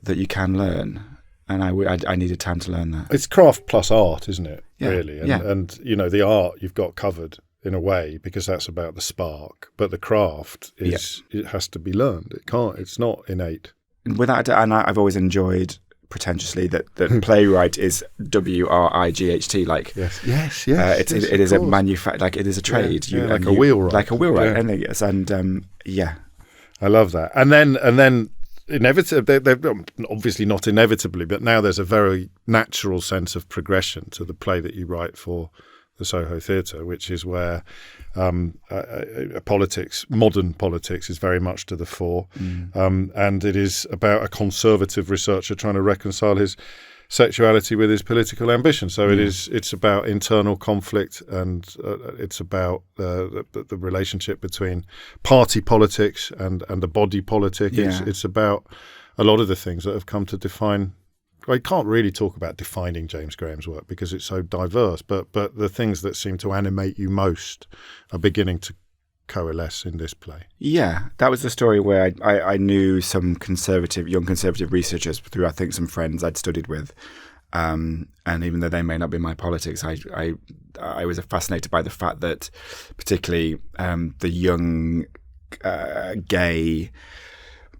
that you can learn. And I needed time to learn that. It's craft plus art, isn't it? Yeah. Really. And the art you've got covered in a way, because that's about the spark. But the craft it has to be learned. It's not innate. Without, and I've always enjoyed pretentiously that playwright is WRIGHT, like yes. It is a like it is a trade, like a wheelwright, and I love that. And then inevitably, they're obviously not inevitably, but now there's a very natural sense of progression to the play that you write for the Soho Theatre, which is where modern politics is very much to the fore. And it is about a conservative researcher trying to reconcile his sexuality with his political ambition. So it's about internal conflict, and it's about the relationship between party politics and the body politic. It's about a lot of the things that have come to define. I can't really talk about defining James Graham's work because it's so diverse, but the things that seem to animate you most are beginning to coalesce in this play. Yeah, that was the story where I knew some young conservative researchers through, I think, some friends I'd studied with. And even though they may not be my politics, I was fascinated by the fact that particularly the young gay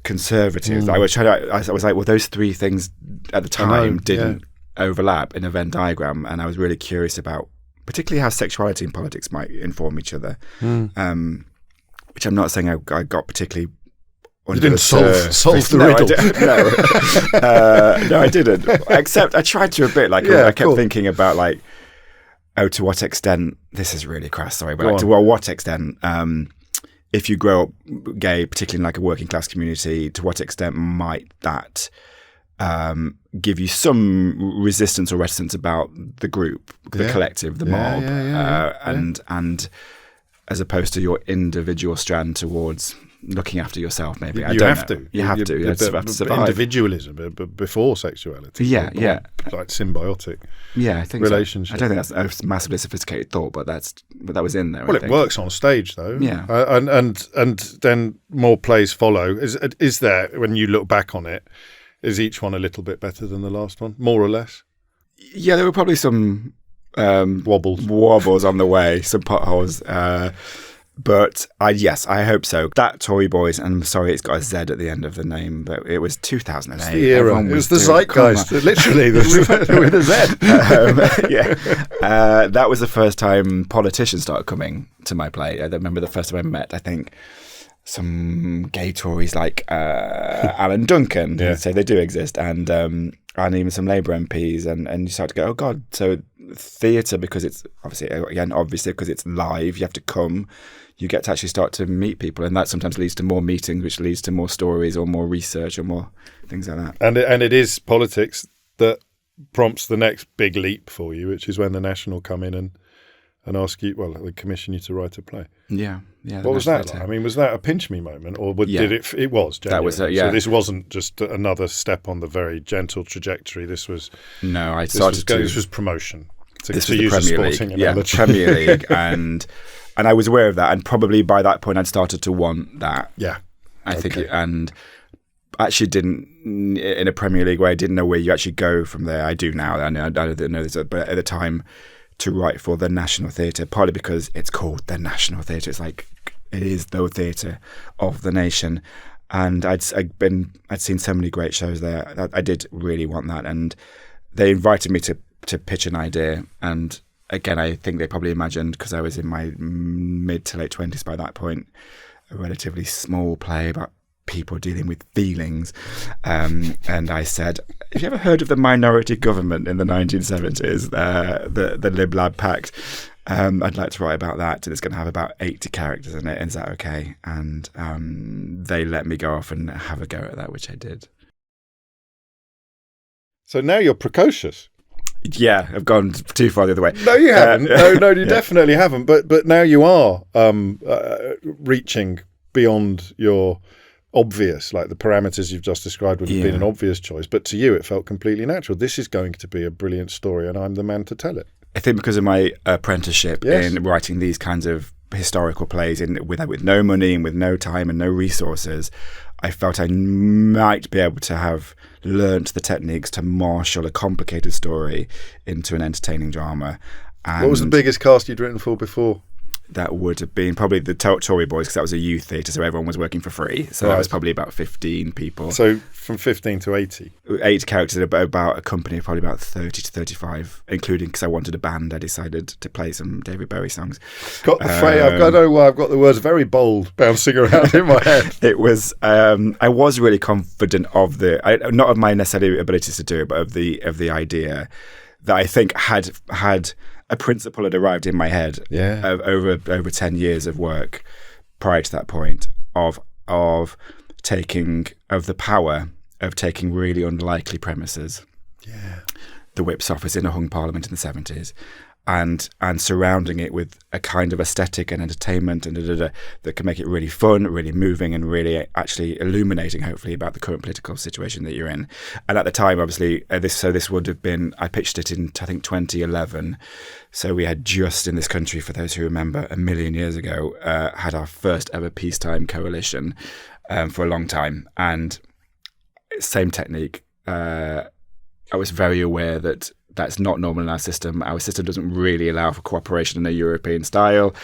conservatives, I was like, well, those three things at the time didn't overlap in a Venn diagram, and I was really curious about particularly how sexuality and politics might inform each other, which I'm not saying I got particularly. You didn't solve the riddle. No, I didn't. Except I tried to a bit. I kept thinking about to what extent, this is really crass, sorry, but to what extent, if you grow up gay, particularly in like a working class community, to what extent might that give you some resistance or reticence about the group, the collective, the mob, and as opposed to your individual strand towards looking after yourself, maybe. You have to. You have to. You have to survive. Individualism, but before sexuality. Yeah. Like symbiotic. Yeah, I think relationship. So. I don't think that's a massively sophisticated thought, but that was in there. Well, it works on stage though. Yeah. And then more plays follow. Is there, when you look back on it, is each one a little bit better than the last one, more or less? Yeah, there were probably some wobbles on the way, some potholes. But yes, I hope so. That Tory Boys, and I'm sorry it's got a Z at the end of the name, but it was 2008. It's the era. It was the zeitgeist, literally, with a Z. That was the first time politicians started coming to my play. I remember the first time I met, I think, some gay Tories like Alan Duncan, so they do exist, and even some Labour MPs, and you start to go, oh God, so theatre, because it's obviously because it's live, you have to come, you get to actually start to meet people, and that sometimes leads to more meetings, which leads to more stories or more research or more things like that. And it is politics that prompts the next big leap for you, which is when the National come in and ask you, they commission you to write a play. Yeah. What was that like? I mean, was that a pinch me moment, or did it? It was. Genuine. That was it. So this wasn't just another step on the very gentle trajectory. This was. No, This was promotion. This was the Premier League. Yeah, the Premier League, and I was aware of that, and probably by that point I'd started to want that. Yeah, I think, and actually didn't in a Premier League where I didn't know where you actually go from there. I do now. I know this, but at the time, to write for the National Theatre, partly because it's called the National Theatre. It's like it is the theatre of the nation, and I'd seen so many great shows there. I did really want that, and they invited me to pitch an idea, and again, I think they probably imagined, because I was in my mid to late 20s by that point, a relatively small play about people dealing with feelings, and I said, have you ever heard of the minority government in the 1970s, the Lib Lab Pact? I'd like to write about that, and it's going to have about 80 characters in it. Is that okay? And they let me go off and have a go at that, which I did. So now you're precocious. Yeah, I've gone too far the other way. No, you haven't. No, you definitely haven't. But now you are reaching beyond your obvious, like the parameters you've just described would have been an obvious choice. But to you, it felt completely natural. This is going to be a brilliant story, and I'm the man to tell it. I think because of my apprenticeship in writing these kinds of historical plays with no money and with no time and no resources, I felt I might be able to have learnt the techniques to marshal a complicated story into an entertaining drama. And what was the biggest cast you'd written for before? That would have been probably the Tory Boys, because that was a youth theatre, so everyone was working for free. So that was probably about 15 people. So from 15 to 80? 8 characters, about a company of probably about 30 to 35, including, because I wanted a band, I decided to play some David Bowie songs. Got the phrase, I don't know why I've got the words very bold bouncing around in my head. It was, I was really confident of not of my necessary abilities to do it, but of the idea that I think had a principle had arrived in my head over 10 years of work prior to that point of the power of taking really unlikely premises. Yeah. The Whip's office in a hung parliament in the 70s. And surrounding it with a kind of aesthetic and entertainment and that can make it really fun, really moving, and really actually illuminating, hopefully, about the current political situation that you're in. And at the time, obviously, this would have been, I pitched it in, I think, 2011. So we had just in this country, for those who remember, a million years ago, had our first ever peacetime coalition for a long time. And same technique. I was very aware that that's not normal in our system. Our system doesn't really allow for cooperation in a European style.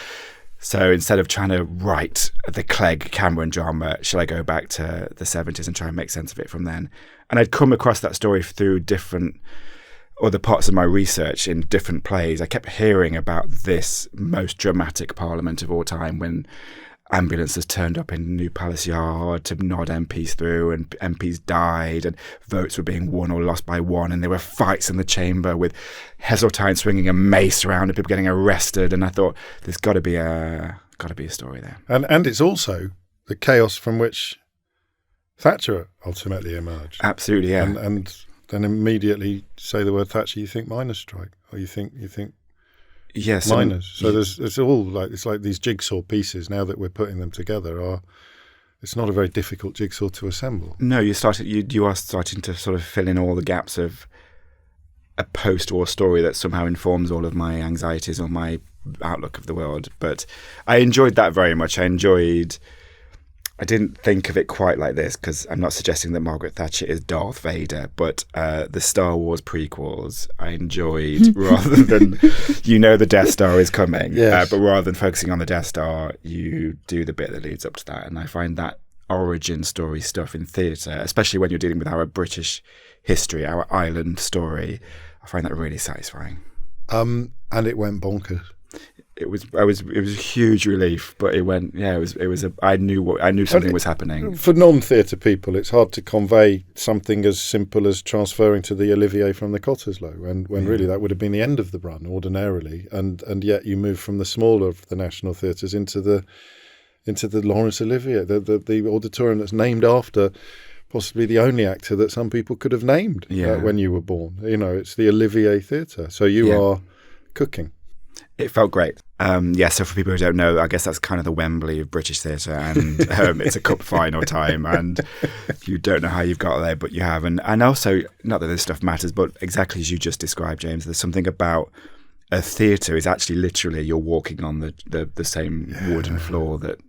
So instead of trying to write the Clegg Cameron drama, shall I go back to the 70s and try and make sense of it from then? And I'd come across that story through different other parts of my research in different plays. I kept hearing about this most dramatic parliament of all time when ambulances turned up in New Palace Yard to nod MPs through, and MPs died, and votes were being won or lost by one, and there were fights in the chamber with Heseltine swinging a mace around and people getting arrested. And I thought, there's got to be a story there. And it's also the chaos from which Thatcher ultimately emerged. Absolutely, yeah. And then immediately say the word Thatcher, you think miners' strike, or you think. Yes, miners. So it's all like these jigsaw pieces. Now that we're putting them together, it's not a very difficult jigsaw to assemble. No, you are starting to sort of fill in all the gaps of a post-war story that somehow informs all of my anxieties or my outlook of the world. But I enjoyed that very much. I didn't think of it quite like this, because I'm not suggesting that Margaret Thatcher is Darth Vader, but the Star Wars prequels I enjoyed rather than, the Death Star is coming. Yes. But rather than focusing on the Death Star, you do the bit that leads up to that. And I find that origin story stuff in theatre, especially when you're dealing with our British history, our island story, I find that really satisfying. And it went bonkers. It was a huge relief, but I knew something was happening. For non-theatre people, it's hard to convey something as simple as transferring to the Olivier from the Cottesloe, when really that would have been the end of the run ordinarily, and yet you move from the smaller of the national theatres into the Laurence Olivier, the auditorium that's named after possibly the only actor that some people could have named when you were born. It's the Olivier Theatre. So you are cooking. It felt great. So for people who don't know, I guess that's kind of the Wembley of British theatre, and it's a cup final time, and you don't know how you've got there, but you have. And also, not that this stuff matters, but exactly as you just described, James, there's something about a theatre is actually literally you're walking on the same wooden floor that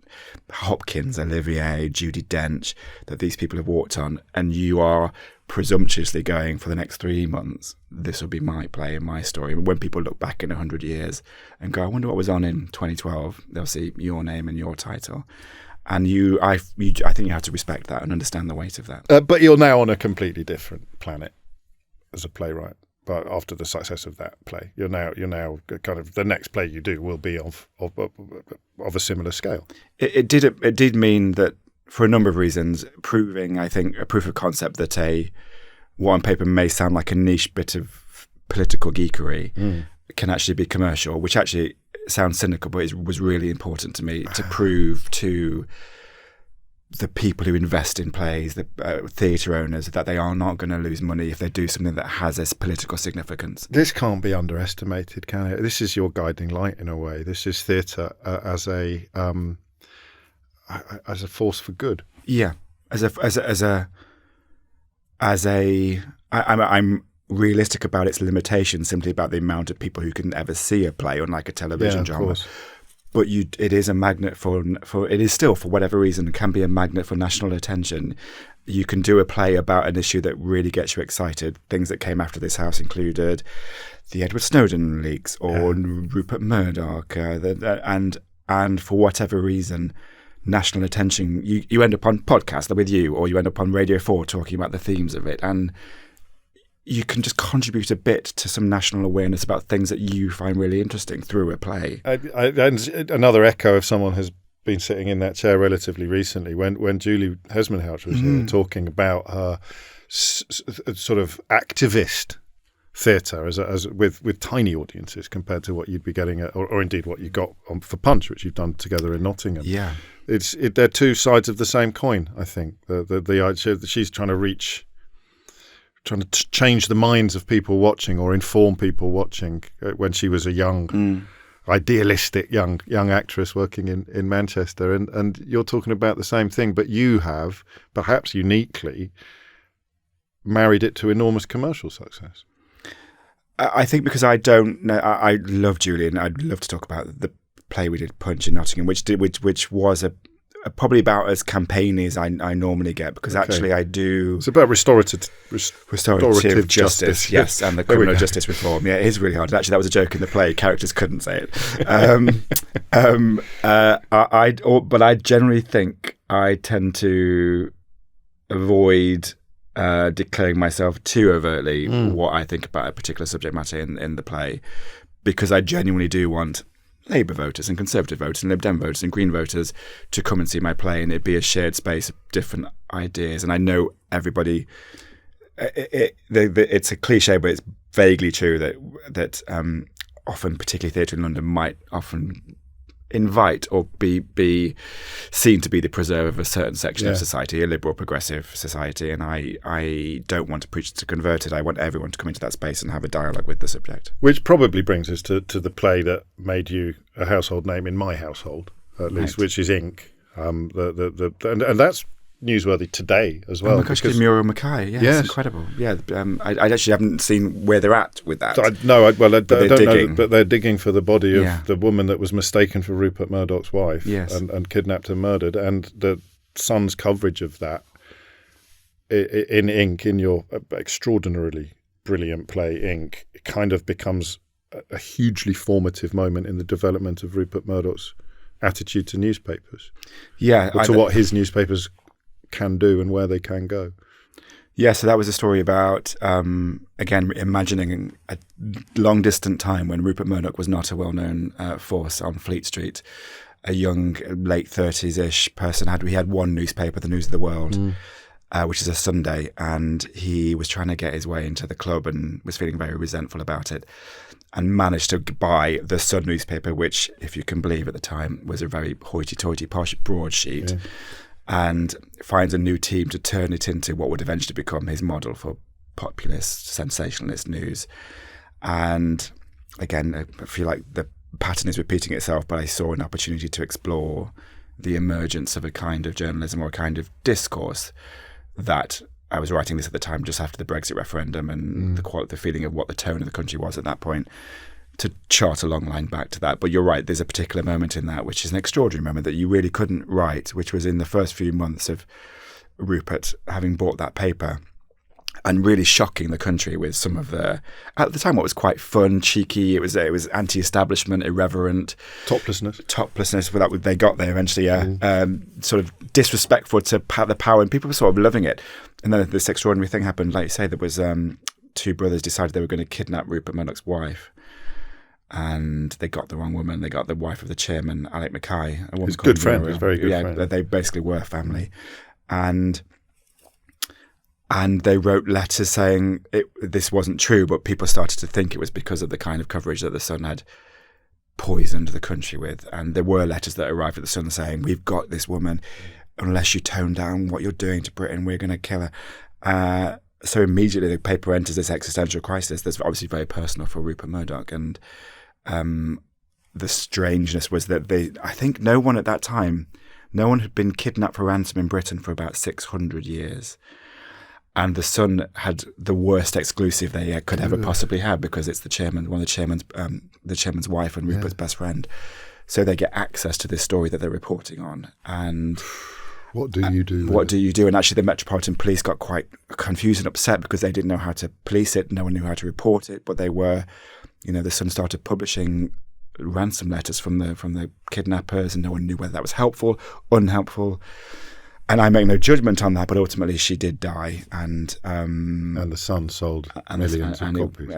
Hopkins, Olivier, Judi Dench, that these people have walked on, and you are presumptuously going, for the next 3 months, this will be my play and my story. When people look back in 100 years and go, I wonder what was on in 2012, they'll see your name and your title. And I think you have to respect that and understand the weight of that. But you're now on a completely different planet as a playwright. But after the success of that play, you're now kind of, the next play you do will be of a similar scale. It did mean that, for a number of reasons, proving, I think, a proof of concept that what on paper may sound like a niche bit of political geekery can actually be commercial, which actually sounds cynical, but it was really important to me to prove to the people who invest in plays, the theatre owners, that they are not going to lose money if they do something that has this political significance. This can't be underestimated, can it? This is your guiding light in a way. This is theatre as a force for good. Yeah, I'm realistic about its limitations, simply about the amount of people who can ever see a play, unlike a television drama. Course. But it is a magnet for it is still, for whatever reason, can be a magnet for national attention. You can do a play about an issue that really gets you excited. Things that came after this house included the Edward Snowden leaks or Rupert Murdoch, and for whatever reason, national attention. You end up on podcasts with you, or you end up on Radio 4 talking about the themes of it, and you can just contribute a bit to some national awareness about things that you find really interesting through a play. And another echo of someone has been sitting in that chair relatively recently when Julie Hesmanhouch was here talking about her sort of activist theatre as with tiny audiences compared to what you'd be getting or indeed what you got for Punch, which you've done together in Nottingham. Yeah, they're two sides of the same coin. I think the idea that she's trying to change the minds of people watching or inform people watching when she was a young, idealistic young actress working in Manchester, and you're talking about the same thing, but you have perhaps uniquely married it to enormous commercial success. I think because I don't know, I love Julian. I'd love to talk about the play we did, Punch in Nottingham, which was probably about as campaigny as I normally get, because actually I do. It's about restorative justice, yes, and the criminal justice reform. Yeah, it is really hard. Actually, that was a joke in the play. Characters couldn't say it. But I generally think I tend to avoid declaring myself too overtly what I think about a particular subject matter in the play, because I genuinely do want Labour voters and Conservative voters and Lib Dem voters and Green voters to come and see my play, and it be a shared space of different ideas. And I know everybody, it's a cliche, but it's vaguely true that often, particularly theatre in London, might often invite or be seen to be the preserve of a certain section of society, a liberal progressive society, and I don't want to preach to converted. I want everyone to come into that space and have a dialogue with the subject. Which probably brings us to the play that made you a household name in my household, at least, which is Ink. And that's newsworthy today as well. Oh my gosh, Muriel Mackay, it's incredible. Yeah, I actually haven't seen where they're at with that. I don't know, but they're digging for the body of the woman that was mistaken for Rupert Murdoch's wife and kidnapped and murdered, and the Sun's coverage of that in Ink, in your extraordinarily brilliant play Ink, it kind of becomes a hugely formative moment in the development of Rupert Murdoch's attitude to newspapers. Yeah, to what his newspapers can do and where they can go. Yeah, so that was a story about, again, imagining a long distant time when Rupert Murdoch was not a well-known force on Fleet Street. A young, late 30s-ish person he had one newspaper, the News of the World, which is a Sunday, and he was trying to get his way into the club and was feeling very resentful about it, and managed to buy the Sun newspaper, which, if you can believe at the time, was a very hoity-toity, posh broadsheet. Yeah. And finds a new team to turn it into what would eventually become his model for populist, sensationalist news. And again, I feel like the pattern is repeating itself, but I saw an opportunity to explore the emergence of a kind of journalism or a kind of discourse that I was writing this at the time just after the Brexit referendum and the feeling of what the tone of the country was at that point, to chart a long line back to that. But you're right, there's a particular moment in that which is an extraordinary moment that you really couldn't write, which was in the first few months of Rupert having bought that paper and really shocking the country with some of the, at the time, what was quite fun, cheeky, it was anti-establishment, irreverent. Toplessness, without they got there eventually, sort of disrespectful to the power, and people were sort of loving it. And then this extraordinary thing happened, like you say, there was two brothers decided they were going to kidnap Rupert Murdoch's wife. And they got the wrong woman. They got the wife of the chairman, Alec Mackay. His good friend. His very good friend. They basically were family. And they wrote letters saying this wasn't true, but people started to think it was because of the kind of coverage that the Sun had poisoned the country with. And there were letters that arrived at the Sun saying, we've got this woman. Unless you tone down what you're doing to Britain, we're going to kill her. So immediately the paper enters this existential crisis that's obviously very personal for Rupert Murdoch. And the strangeness was that I think no one at that time, no one had been kidnapped for ransom in Britain for about 600 years. And the Sun had the worst exclusive they could ever possibly have, because it's one of the chairman's wife and Rupert's best friend. So they get access to this story that they're reporting on. And what do you do? What do you do? And actually the Metropolitan Police got quite confused and upset because they didn't know how to police it. No one knew how to report it, but they were, the Sun started publishing ransom letters from the kidnappers, and no one knew whether that was helpful, unhelpful. And I make no judgment on that, but ultimately she did die, and the Sun sold millions of copies.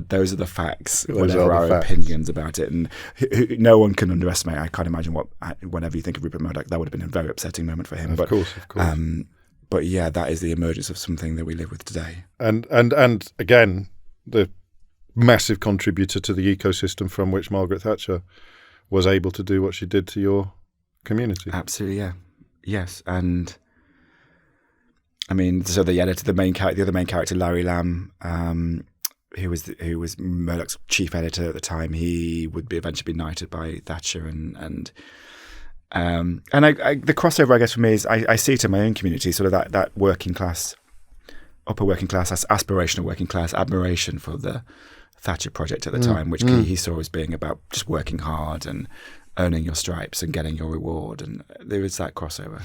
Those are the facts. Whatever our opinions about it, and no one can underestimate. I can't imagine whenever you think of Rupert Murdoch, that would have been a very upsetting moment for him. Of course. But yeah, that is the emergence of something that we live with today. And again, the massive contributor to the ecosystem from which Margaret Thatcher was able to do what she did to your community. Absolutely, yeah. Yes, and I mean, so the other main character, Larry Lamb, who was Murdoch's chief editor at the time, he would eventually be knighted by Thatcher, and the crossover, I guess, for me is I see it in my own community, sort of that working class, upper working class, aspirational working class admiration for the Thatcher project at the time, which he saw as being about just working hard and earning your stripes and getting your reward, and there is that crossover.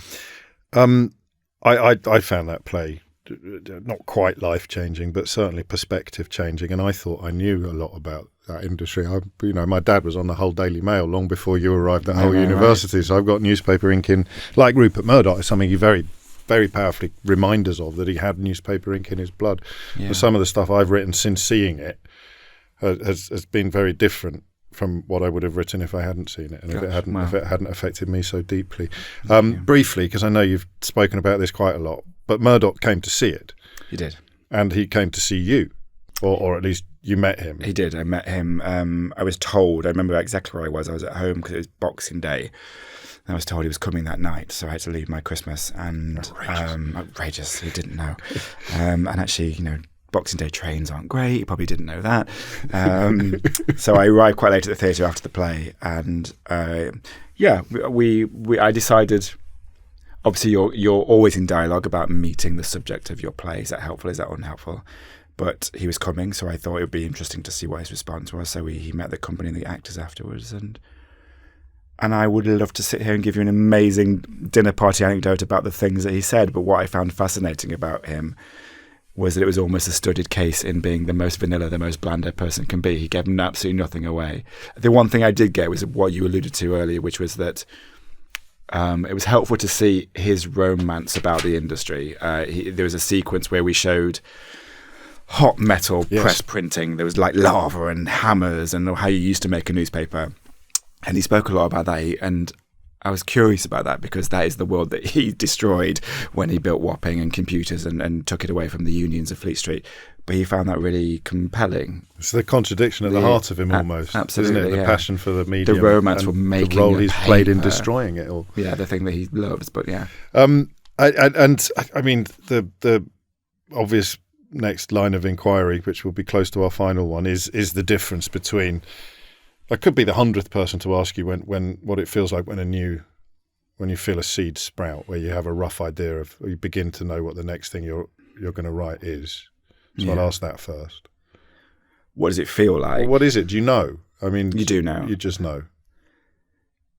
I found that play not quite life-changing, but certainly perspective-changing, and I thought I knew a lot about that industry. My dad was on the Hull Daily Mail long before you arrived at Hull University, so I've got newspaper ink in, like Rupert Murdoch, is something he very, very powerfully reminds us of, that he had newspaper ink in his blood. Yeah. But some of the stuff I've written since seeing it has been very different from what I would have written if I hadn't seen it, and if it hadn't affected me so deeply. Briefly, because I know you've spoken about this quite a lot, but Murdoch came to see it. He did. And he came to see you, or at least you met him. He did. I met him. I was told, I remember exactly where I was. I was at home because it was Boxing Day. I was told he was coming that night, so I had to leave my Christmas. And outrageous. He didn't know. And actually, Boxing Day trains aren't great. He probably didn't know that. So I arrived quite late at the theatre after the play, and I decided. Obviously, you're always in dialogue about meeting the subject of your play. Is that helpful? Is that unhelpful? But he was coming, so I thought it would be interesting to see what his response was. So he met the company and the actors afterwards, and I would love to sit here and give you an amazing dinner party anecdote about the things that he said. But what I found fascinating about him was that it was almost a studied case in being the most vanilla, the most bland a person can be. He gave absolutely nothing away. The one thing I did get was what you alluded to earlier, which was that it was helpful to see his romance about the industry. There was a sequence where we showed hot metal press printing. There was like lava and hammers and how you used to make a newspaper. And he spoke a lot about that. And I was curious about that because that is the world that he destroyed when he built Wapping and computers and took it away from the unions of Fleet Street. But he found that really compelling. It's the contradiction at the heart of him almost, absolutely, isn't it? The passion for the medium. The romance for making the role he's played in destroying it all. Yeah, the thing that he loves, but yeah. I mean, the obvious next line of inquiry, which will be close to our final one, is the difference between... I could be the 100th person to ask you when what it feels like when you feel a seed sprout, where you have a rough idea of, or you begin to know what the next thing you're going to write is. So I'll ask that first. What does it feel like? Well, what is it? Do you know? I mean, you do know. You just know.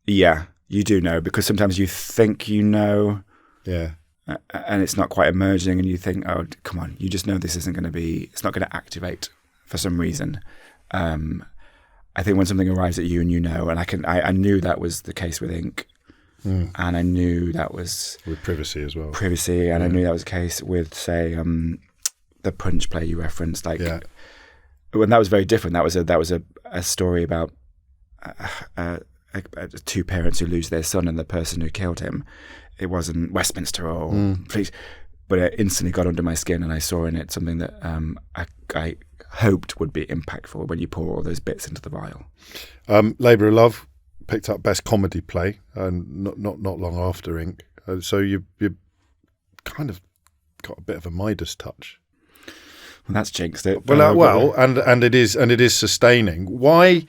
Yeah, you do know, because sometimes you think you know. Yeah. And it's not quite emerging, and you think, oh, come on, you just know this isn't going to be, it's not going to activate for some reason. I think when something arrives at you and you know, and I knew that was the case with Ink. And I knew that was... With Privacy as well. Privacy, and I knew that was the case with, say, the Punch play you referenced. When that was very different. That was a story about two parents who lose their son and the person who killed him. It wasn't Westminster or police, but it instantly got under my skin, and I saw in it something that I hoped would be impactful when you pour all those bits into the vial. Labour of Love picked up Best Comedy Play, not long after Ink. So you kind of got a bit of a Midas touch. Well, that's jinxed it. And it is sustaining. Why?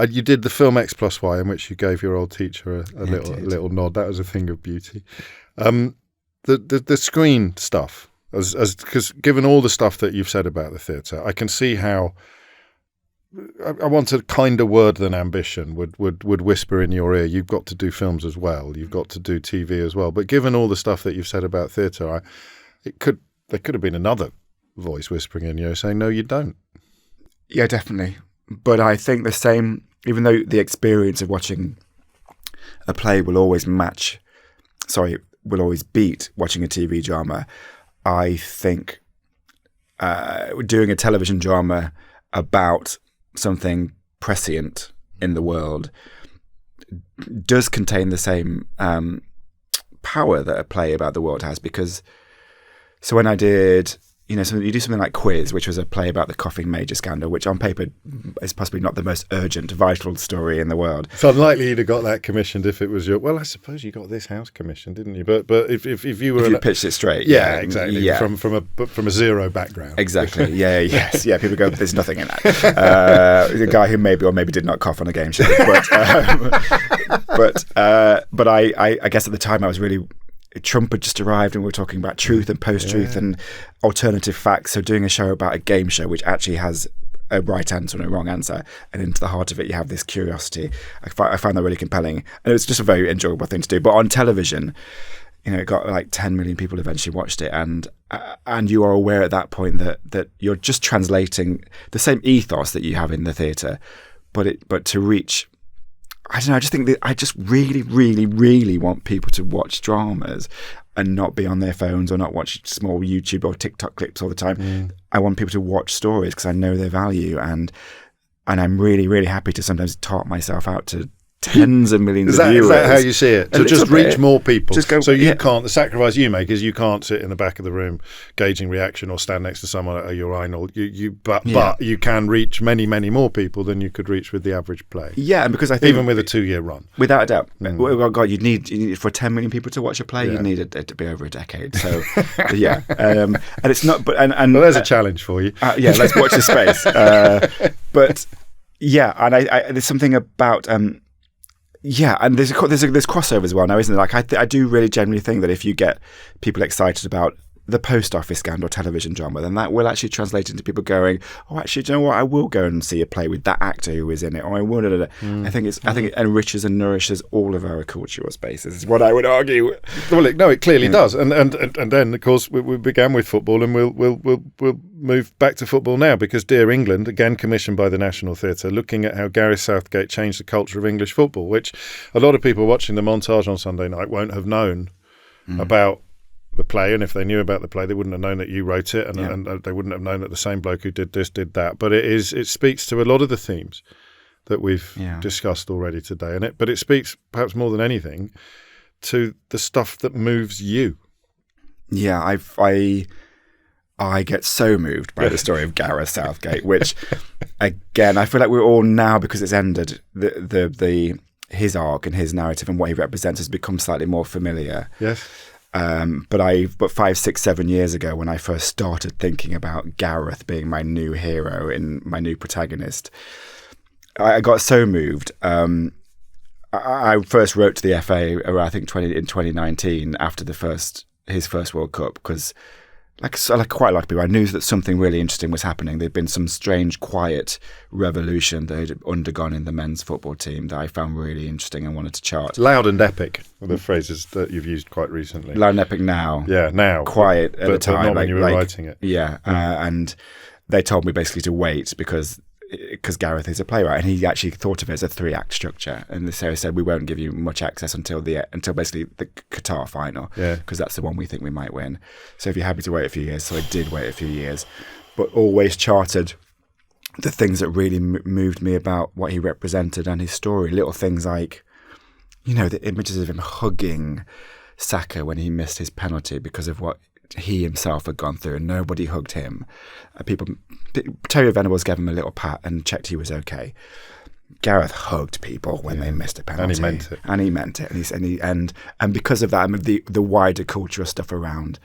You did the film X+Y, in which you gave your old teacher a little nod. That was a thing of beauty. The screen stuff, because given all the stuff that you've said about the theatre, I can see how. I want a kinder word than ambition would whisper in your ear, you've got to do films as well, you've got to do TV as well. But given all the stuff that you've said about theatre, there could have been another voice whispering in your ear saying, no, you don't. Yeah, definitely. But I think the same, even though the experience of watching a play will always beat watching a TV drama, I think doing a television drama about something prescient in the world does contain the same power that a play about the world has, because so when I did, so you do something like Quiz, which was a play about the Coffin Major scandal, which on paper is possibly not the most urgent, vital story in the world. It's unlikely you'd have got that commissioned if it was your. Well, I suppose you got this house commissioned, didn't you? But if you were, if you pitched it straight, exactly, yeah. from a zero background, exactly, yes. People go, there's nothing in that. The guy who maybe or maybe did not cough on a game show, but I guess at the time I was really. Trump had just arrived and we were talking about truth and post-truth and alternative facts. So doing a show about a game show which actually has a right answer and a wrong answer, and into the heart of it you have this curiosity. I found that really compelling, and it was just a very enjoyable thing to do. But on television, it got like 10 million people eventually watched it, and you are aware at that point that you're just translating the same ethos that you have in the theatre, but to reach. I don't know, I just think that I just really, really, really want people to watch dramas and not be on their phones or not watch small YouTube or TikTok clips all the time. I want people to watch stories because I know their value, and I'm really, really happy to sometimes talk myself out to tens of millions of viewers. Is that how you see it? To just reach more people. Just go, so you can't, the sacrifice you make is you can't sit in the back of the room gauging reaction or stand next to someone at a urinal. But you can reach many, many more people than you could reach with the average play. Yeah, and because I think... Even with a 2-year run. Without a doubt. Well, God, you need for 10 million people to watch a play, you need it to be over a decade. So, yeah. And it's not... Well, there's a challenge for you. Let's watch the space. But, yeah, and there's something about... and there's crossover as well now, isn't there? Like I do really genuinely think that if you get people excited about the post office scandal television drama, then that will actually translate into people going, oh, actually, do you know what? I will go and see a play with that actor who is in it, or I will. I think it enriches and nourishes all of our cultural spaces. Is what I would argue. Well, it clearly does, and then of course we began with football, and we'll move back to football now, because Dear England, again commissioned by the National Theatre, looking at how Gareth Southgate changed the culture of English football, which a lot of people watching the montage on Sunday night won't have known about the play, and if they knew about the play they wouldn't have known that you wrote it, and they wouldn't have known that the same bloke who did this did that. But it speaks to a lot of the themes that we've discussed already today, but it speaks perhaps more than anything to the stuff that moves you. Yeah, I get so moved by the story of Gareth Southgate, which again I feel like we're all now, because it's ended, his arc and his narrative and what he represents has become slightly more familiar. Yes. But 5, 6, 7 years ago, when I first started thinking about Gareth being my new hero and my new protagonist, I got so moved. I first wrote to the FA, I think in 2019, after his first World Cup, because like quite a lot of people, I knew that something really interesting was happening. There'd been some strange, quiet revolution that had undergone in the men's football team that I found really interesting and wanted to chart. Loud and epic were the phrases that you've used quite recently. Loud and epic now. Yeah, now. Quiet at the time. But not when you were writing it. Yeah, and they told me basically to wait because Gareth is a playwright, and he actually thought of it as a 3-act structure. And the series said, we won't give you much access until basically the Qatar final, because that's the one we think we might win. So if you're happy to wait a few years, so I did wait a few years, but always charted the things that really moved me about what he represented and his story. Little things like, the images of him hugging Saka when he missed his penalty because of what he himself had gone through, and nobody hugged him. Terry Venables gave him a little pat and checked he was okay. Gareth hugged people when they missed a penalty, and he meant it. And because of that, the wider cultural stuff around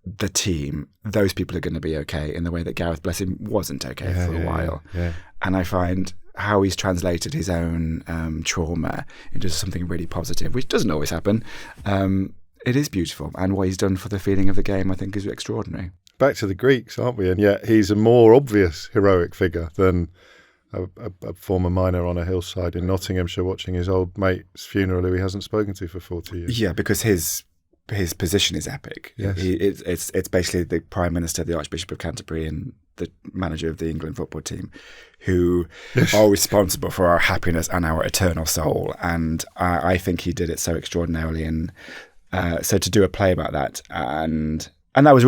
the team, those people are going to be okay in the way that Gareth, bless him, wasn't okay for a while. Yeah. And I find how he's translated his own trauma into something really positive, which doesn't always happen. It is beautiful, and what he's done for the feeling of the game, I think, is extraordinary. Back to the Greeks, aren't we? And yet he's a more obvious heroic figure than a former miner on a hillside in Nottinghamshire watching his old mate's funeral who he hasn't spoken to for 40 years. Yeah, because his position is epic. Yes. It's basically the Prime Minister, the Archbishop of Canterbury, and the manager of the England football team, who are responsible for our happiness and our eternal soul. And I think he did it so extraordinarily. And so to do a play about that, and And I was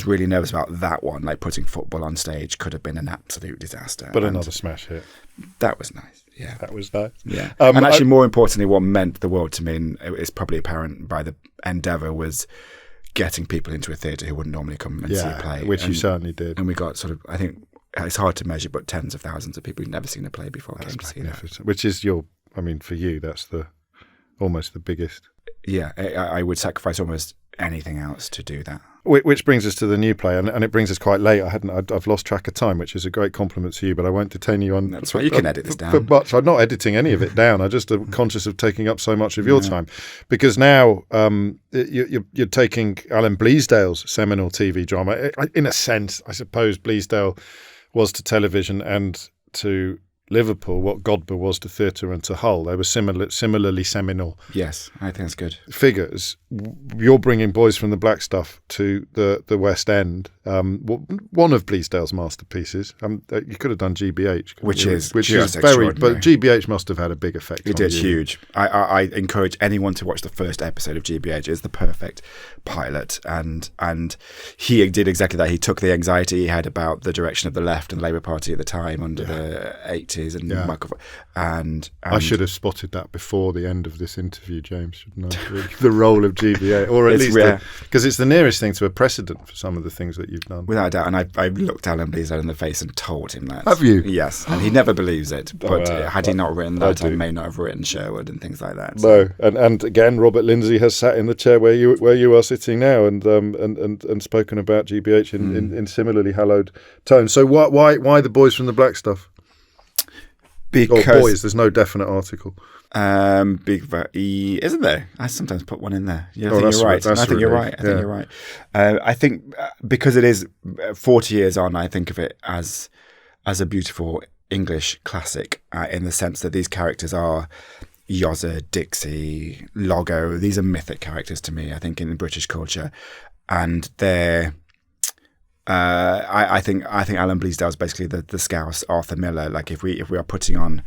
really nervous about that one. Like putting football on stage could have been an absolute disaster. But another smash hit. That was nice. Yeah. That was nice. Yeah. And actually, more importantly, what meant the world to me, and it's probably apparent by the endeavour, was getting people into a theatre who wouldn't normally come and see a play. Which you certainly did. And we got sort of, I think, it's hard to measure, but tens of thousands of people who'd never seen a play before came to see that. Which is for you, that's almost the biggest. Yeah, I would sacrifice almost anything else to do that. Which brings us to the new play, and it brings us quite late. I've lost track of time, which is a great compliment to you, but I won't detain you on. That's right, you can edit this down. For much. I'm not editing any of it down. I just am conscious of taking up so much of your time, because now you're taking Alan Bleasdale's seminal TV drama. In a sense, I suppose Bleasdale was to television and to Liverpool what Godber was to theatre and to Hull. They were similarly seminal. Yes, I think that's good. Figures. You're bringing Boys from the Black Stuff to the West End. One of Bleasdale's masterpieces. You could have done GBH, which is very. But GBH must have had a big effect. It did, huge. I encourage anyone to watch the first episode of GBH. It's the perfect pilot, and he did exactly that. He took the anxiety he had about the direction of the left and the Labour Party at the time under the 80s and I should have spotted that before the end of this interview, James, shouldn't I? The role of GBH, or at least because it's the nearest thing to a precedent for some of the things that you've done. Without a doubt, and I looked Alan Bleasdale in the face and told him that. Have you? Yes, and he never believes it. But had he not written that, I may not have written Sherwood and things like that. So. No, and again, Robert Lindsay has sat in the chair where you are sitting now, and spoken about GBH in similarly hallowed tones. So why the Boys from the Black Stuff? Because boys, there's no definite article. Isn't there? I sometimes put one in there. Yeah, I think you're right. I think you're right. I think because it is 40 years on, I think of it as a beautiful English classic in the sense that these characters are Yozza, Dixie, Logo. These are mythic characters to me, I think, in British culture, and they're. I think Alan Bleasdale is basically the Scouse Arthur Miller. Like if we are putting on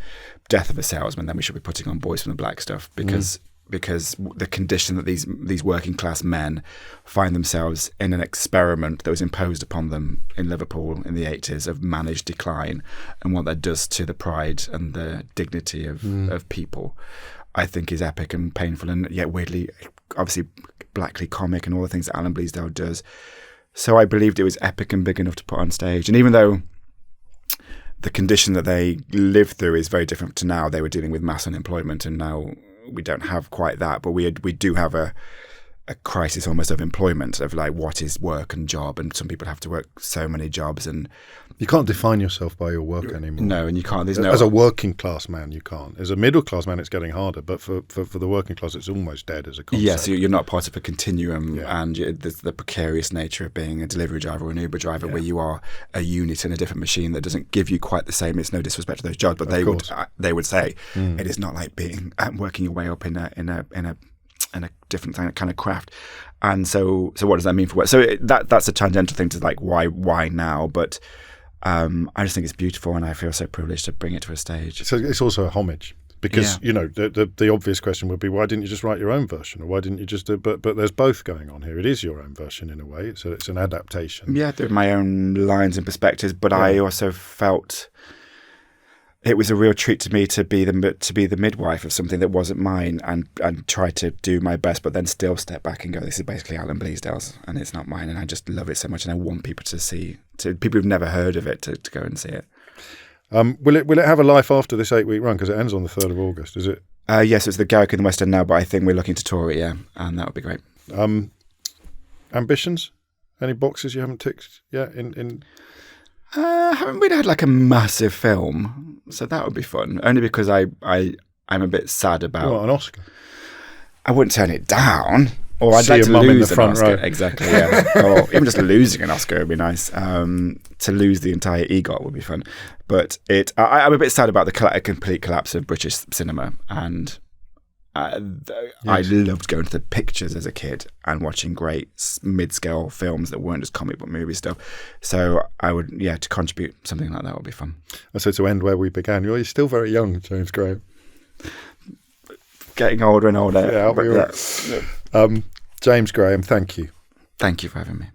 Death of a Salesman, then we should be putting on Boys from the Black Stuff because the condition that these working class men find themselves in an experiment that was imposed upon them in Liverpool in the 80s of managed decline, and what that does to the pride and the dignity of people, I think is epic and painful, and yet weirdly, obviously, blackly comic, and all the things that Alan Bleasdale does. So I believed it was epic and big enough to put on stage. And even though the condition that they lived through is very different to now, they were dealing with mass unemployment, and now we don't have quite that. But we do have a crisis almost of employment, of like what is work and job, and some people have to work so many jobs, and you can't define yourself by your work anymore. No, and you can't. As a working class man, you can't. As a middle class man, it's getting harder, but for the working class, it's almost dead as a concept. Yes, you're not part of a continuum, and there's the precarious nature of being a delivery driver or an Uber driver, where you are a unit in a different machine that doesn't give you quite the same. It's no disrespect to those jobs, but they would say it is not like being working your way up in a different kind of craft. And so what does that mean for work? So that's a tangential thing to like why now, but I just think it's beautiful, and I feel so privileged to bring it to a stage. So it's also a homage, because the obvious question would be, why didn't you just write your own version, or why didn't you just do? But there's both going on here. It is your own version in a way, so it's an adaptation. Yeah, there are my own lines and perspectives, but I also felt it was a real treat to me to be the midwife of something that wasn't mine, and try to do my best, but then still step back and go, this is basically Alan Bleasdale's, and it's not mine, and I just love it so much, and I want people people who've never heard of it to go and see it. Will it have a life after this 8-week run, because it ends on the 3rd of August? Is it? Yes, it's the Garrick in the West End now, but I think we're looking to tour it, and that would be great. Ambitions? Any boxes you haven't ticked yet? I haven't really had like a massive film, so that would be fun. Only because I'm a bit sad about an Oscar. I wouldn't turn it down, or I'd like to lose an Oscar. Exactly, yeah. Or even just losing an Oscar would be nice. To lose the entire EGOT would be fun, but I'm a bit sad about the complete collapse of British cinema, and I loved going to the pictures as a kid and watching great mid-scale films that weren't just comic book movie stuff. So I would, to contribute something like that would be fun. So to end where we began, you're still very young, James Graham. Getting older and older. Yeah, James Graham, thank you. Thank you for having me.